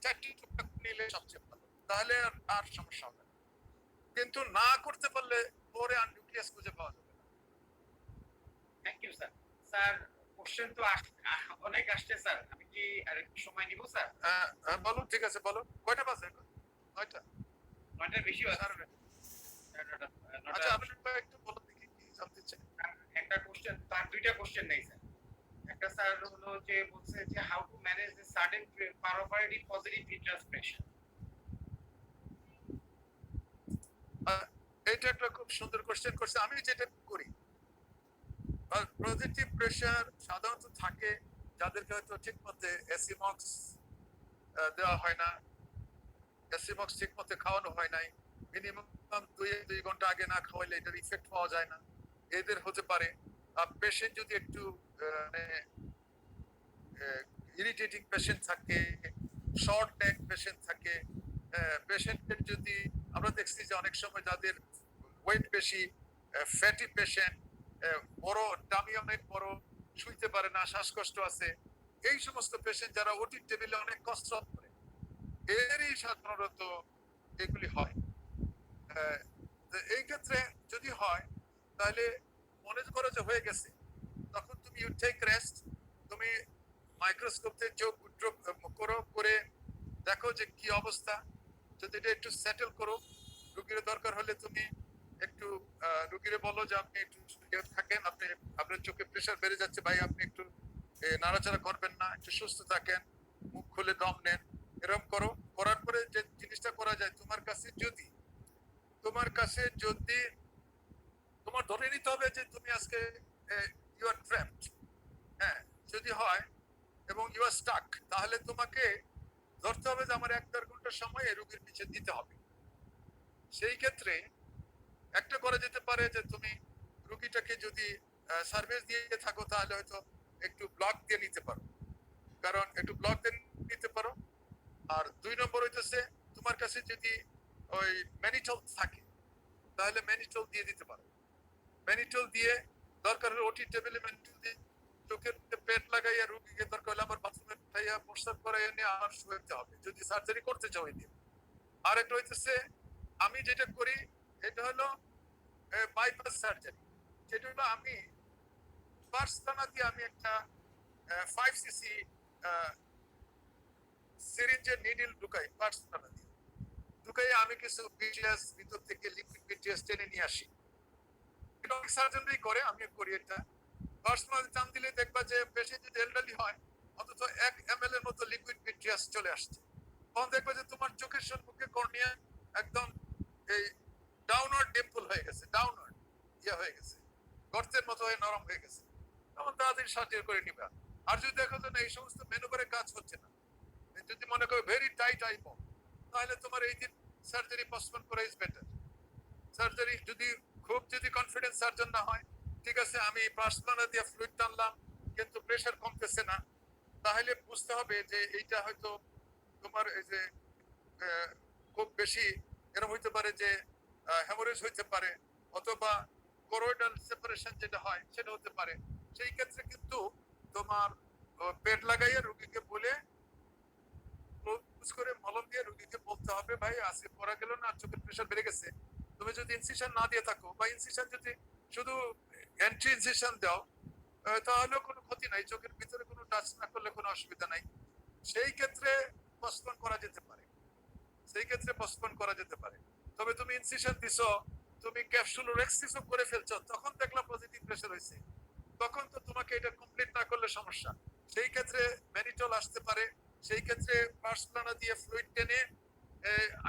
4টি টুকরা নিলে সবচেয়ে ভালো, তাহলে আর সমস্যা হবে না। কিন্তু না করতে পারলে পরে আর নিউক্লিয়াস খুঁজে পাওয়া যাবে না। Thank you sir. Sir question তো অনেক আসছে স্যার, আমি কি আরেকটু সময় নিব স্যার? বলো, ঠিক আছে বলো, কয়টা বাজে? 9টা? 9টার বেশিও আছে। সাড়ে 9টা। আচ্ছা, আপনি একটু বলুন দেখি কি জানতে চান? একটা কোশ্চেন, তার দুইটা কোশ্চেন নেই স্যার। একটা স্যার হলো যে বলছে যে how to manage the sudden পারোভারি পজিটিভ ইন্টারেস্ট প্রেশার। এটা একটা খুব সুন্দর কোশ্চেন করছে। আমি যেটা করি, পজিটিভ প্রেশার সাধারণত থাকে যাদেরকে হয়তো ঠিক মতো এসিমক্স দেওয়া হয় না, এসিমক্স ঠিক মতো খাওয়ানো হয় নাই, মিনিমাম 2 ঘন্টা আগে না খাওয়াইলে এটার ইফেক্ট পাওয়া যায় না, এদের হতে পারে। আর পেশেন্ট যদি একটু মানে ইরিটেটিং পেশেন্ট থাকে, শর্ট নেক পেশেন্ট থাকে, পেশেন্টের যদি আমরা দেখছি যে অনেক সময় যাদের ওয়েট বেশি, ফ্যাটি পেশেন্ট, বড় দামি অনেক বড়, শুইতে পারে না, শ্বাসকষ্ট আছে, এই সমস্ত পেশেন্ট যারা ওটি টেবিলে অনেক কষ্ট করে, এরই সাধারণত এগুলি হয়। এই ক্ষেত্রে যদি হয় তাহলে মনে করো যে হয়ে গেছে, তখন তুমি ইউ টেক রেস্ট, তুমি মাইক্রোস্কোপে চোখ করো, করে দেখো যে কি অবস্থা, যদি এটা একটু সেটেল করো। রুগীর দরকার হলে তুমি একটু রুগীরে বলো যে আপনি একটু থাকেন, আপনি আপনার চোখে প্রেশার বেড়ে যাচ্ছে ভাই, আপনি একটু নাড়াচাড়া করবেন না, একটু সুস্থ থাকেন, মুখ খুলে দম নেন, এরকম করো। করার পরে যে জিনিসটা করা যায়, তোমার কাছে যদি তোমার ধরে নিতে হবে যে তুমি আজকে ইউ আর ট্র্যাপড, হ্যাঁ, যদি হয় এবং ইউ আর স্টাক, তাহলে তোমাকে ধরতে হবে যে আমার 1-1.5 ঘন্টা সময় এই রোগীর পিছিয়ে দিতে হবে। সেই ক্ষেত্রে একটা করা যেতে পারে যে তুমি রোগীটাকে যদি সার্ভিস দিয়ে থাকো তাহলে হয়তো একটু ব্লক দিয়ে নিতে পারো, কারণ একটু ব্লক দিয়ে নিতে পারো। আর 2 নম্বর হইতেছে তোমার কাছে যদি ওই ম্যানিটল থাকে তাহলে ম্যানিটল দিয়ে দিতে পারো। ম্যানিটল দিয়ে দরকার হলে ওটি টেবিলে ম্যানিটল দিয়ে চোখের পেট লাগাইয়া রুগীকে দরকার হলে আমার বাথরুমে পাঠাইয়া প্রস্তাব করাই নিয়ে আমার শুতে হবে, যদি সার্জারি করতে চাও। দিয়ে আর একটা হইতেছে আমি যেটা করি, এটা হলো বাইপাস সার্জারি। যেটা হলো আমি পার্সলানা দিয়ে আমি একটা 5 সিসি সিরিঞ্জের নিডল ঢুকাই, পার্সলানা দিয়ে ঢুকাই আমি কিছু বিটিএস ভিতর থেকে লিকুইড বিটিএস টেনে নিয়ে আসি। এটা অনেক সার্জনরাই করে, আমি করি এটা। পার্সোনাল টান দিলে দেখবা যে পেশেন্ট যদি এলডারলি হয় অন্তত 1 ml এর মতো লিকুইড বিটিএস চলে আসছে, তখন দেখবা যে তোমার চোখের সম্মুখে কর্নিয়া একদম এই ডাউনওয়ার্ড ডিম্পল হয়ে গেছে, ডাউনওয়ার্ড হয়ে গেছে, গর্তের মতো হয়ে নরম হয়ে গেছে, তখন তাড়াতাড়ি সার্জারি করে নিবা। আর যদি দেখো যে না এই সমস্ত মেনু করে কাজ হচ্ছে না, যদি মনে করো ভেরি টাইট আইবো, তাহলে তোমার এই দিন সার্জারি পোস্টপোন করা ইজ বেটার। সার্জারি যদি কনফিডেন্স সার্জন না হয়, ঠিক আছে আমি পার্সলানা দিয়ে ফ্লুইড টানলাম কিন্তু প্রেসার কমতেছে না, তাহলে বুঝতে হবে যে এইটা হয়তো তোমার এই যে খুব বেশি এরকম হইতে পারে যে হেমোরেজ হইতে পারে, অথবা করোইডাল সেপারেশন যেটা হয় সেটা হতে পারে। সেই ক্ষেত্রে কিন্তু তোমার পেট লাগাইয়া রোগীকে বলে করে মলম দিয়ে রোগীকে বলতে হবে ভাই আজকে পড়া গেল না, চোখের প্রেশার বেড়ে গেছে। তুমি যদি ইনসিশন না দিয়ে থাকো বা ইনসিশন যদি শুধু এন্ট্রি ইনসিশন দাও, তাহলেও কোনো ক্ষতি নাই, চোখের ভিতরে কোনো টাচ না করলে কোনো অসুবিধা নাই। সেই ক্ষেত্রে পোস্টপোন করা যেতে পারে, তবে তুমি ইনসিশন দিছো, তুমি ক্যাপসুল রেক্সিসও করে ফেলছো, তখন দেখলাম পজিটিভ প্রেশার হয়েছে, তখন তো তোমাকে এটা কমপ্লিট না করলে সমস্যা। সেই ক্ষেত্রে ম্যানিটল আসতে পারে, সেই ক্ষেত্রে পার্সলানা দিয়ে ফ্লুইড টেনে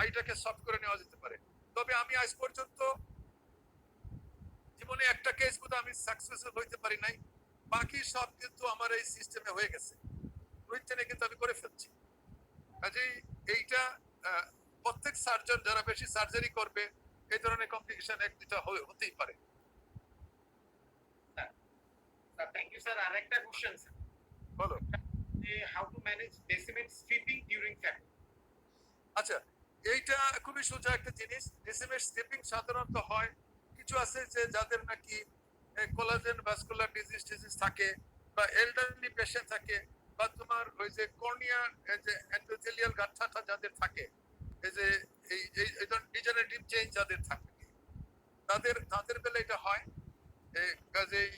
আইটাকে সফট করে নেওয়া যেতে পারে। তবে আমি আজ পর্যন্ত জীবনে একটা কেস বোধহয় আমি সাকসেসফুল হইতে পারি নাই, বাকি সব কিন্তু আমার এই সিস্টেমে হয়ে গেছে, ফ্লুইড টেনে কিন্তু আমি করে ফেলছি। কাজেই এইটা প্রত্যেক সার্জন যারা বেশি সার্জারি করবে এই ধরনের কমপ্লিকেশন একটা হতেই পারে। Thank you sir. আরেকটা কোশ্চেন স্যার, বলো how to manage Descemet slipping during fat. আচ্ছা, এইটা খুবই সোজা একটা জিনিস। ডেসিমেট স্লিপিং সাধারণত হয় কিছু আছে যে যাদের নাকি কোলাজেন ভাস্কুলার ডিজিজ থাকে, বা এলডারলি পেশেন্ট থাকে, বা তোমার ওই যে কর্নিয়া যে এন্ডোথেলিয়াল গাঁঠাটা যাদের থাকে, এই যে এই ধরনের ডিজেনারেটিভ চেঞ্জ যাদের থাকে, তাদের বেলা এটা হয়। কাজেই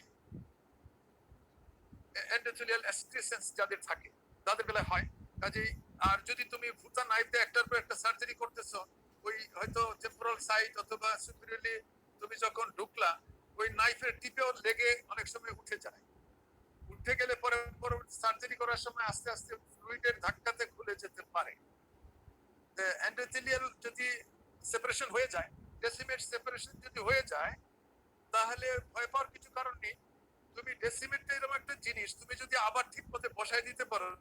এন্ডোথেলিয়াল এক্সক্রিশনস যাদের থাকে তাদের বেলায় হয়। কাজেই আর যদি তুমি ভূতা নাইফে একটার পর একটা সার্জারি করতেছো, ওই হয়তো টেম্পোরাল সাইট অথবা সুপিরিয়রলি তুমি যখন ঢুকলা, ওই নাইফের টিপেও লেগে অনেক সময় উঠে যায়। উঠে গেলে পরে পরবর্তী সার্জারি করার সময় আস্তে আস্তে ফ্লুইডের ধাক্কাতে খুলে যেতে পারে। এন্ডোথেলিয়াল যদি সেপারেশন হয়ে যায়, ডেসিমেট সেপারেশন যদি হয়ে যায়, তাহলে ভয় পাওয়ার কিছু কারণ নেই। তুমি ডেসিমেটটা এরকম একটা জিনিস, তুমি যদি আবার ঠিক মতো বসায় দিতে পারো,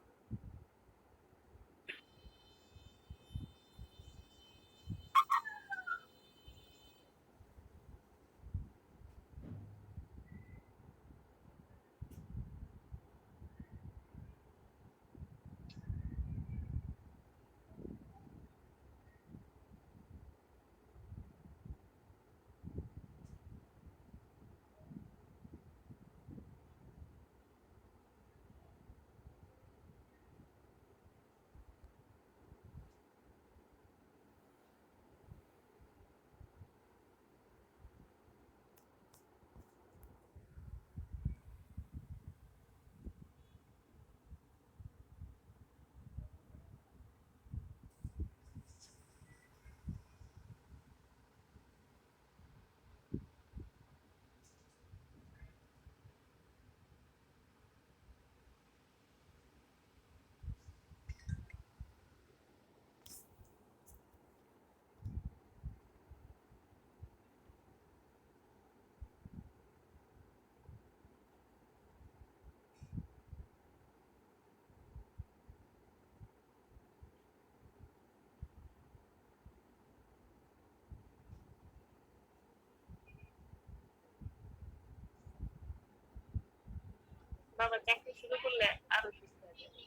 বাবা চাকরি শুরু করলে আরো সুস্থ হয়ে যাবে।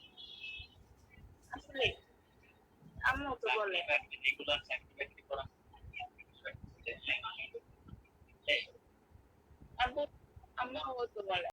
আসলে আম্মু তো বলে, রেগুলার চাকরি বাকরি করা আব্বু আম্মু তো বলে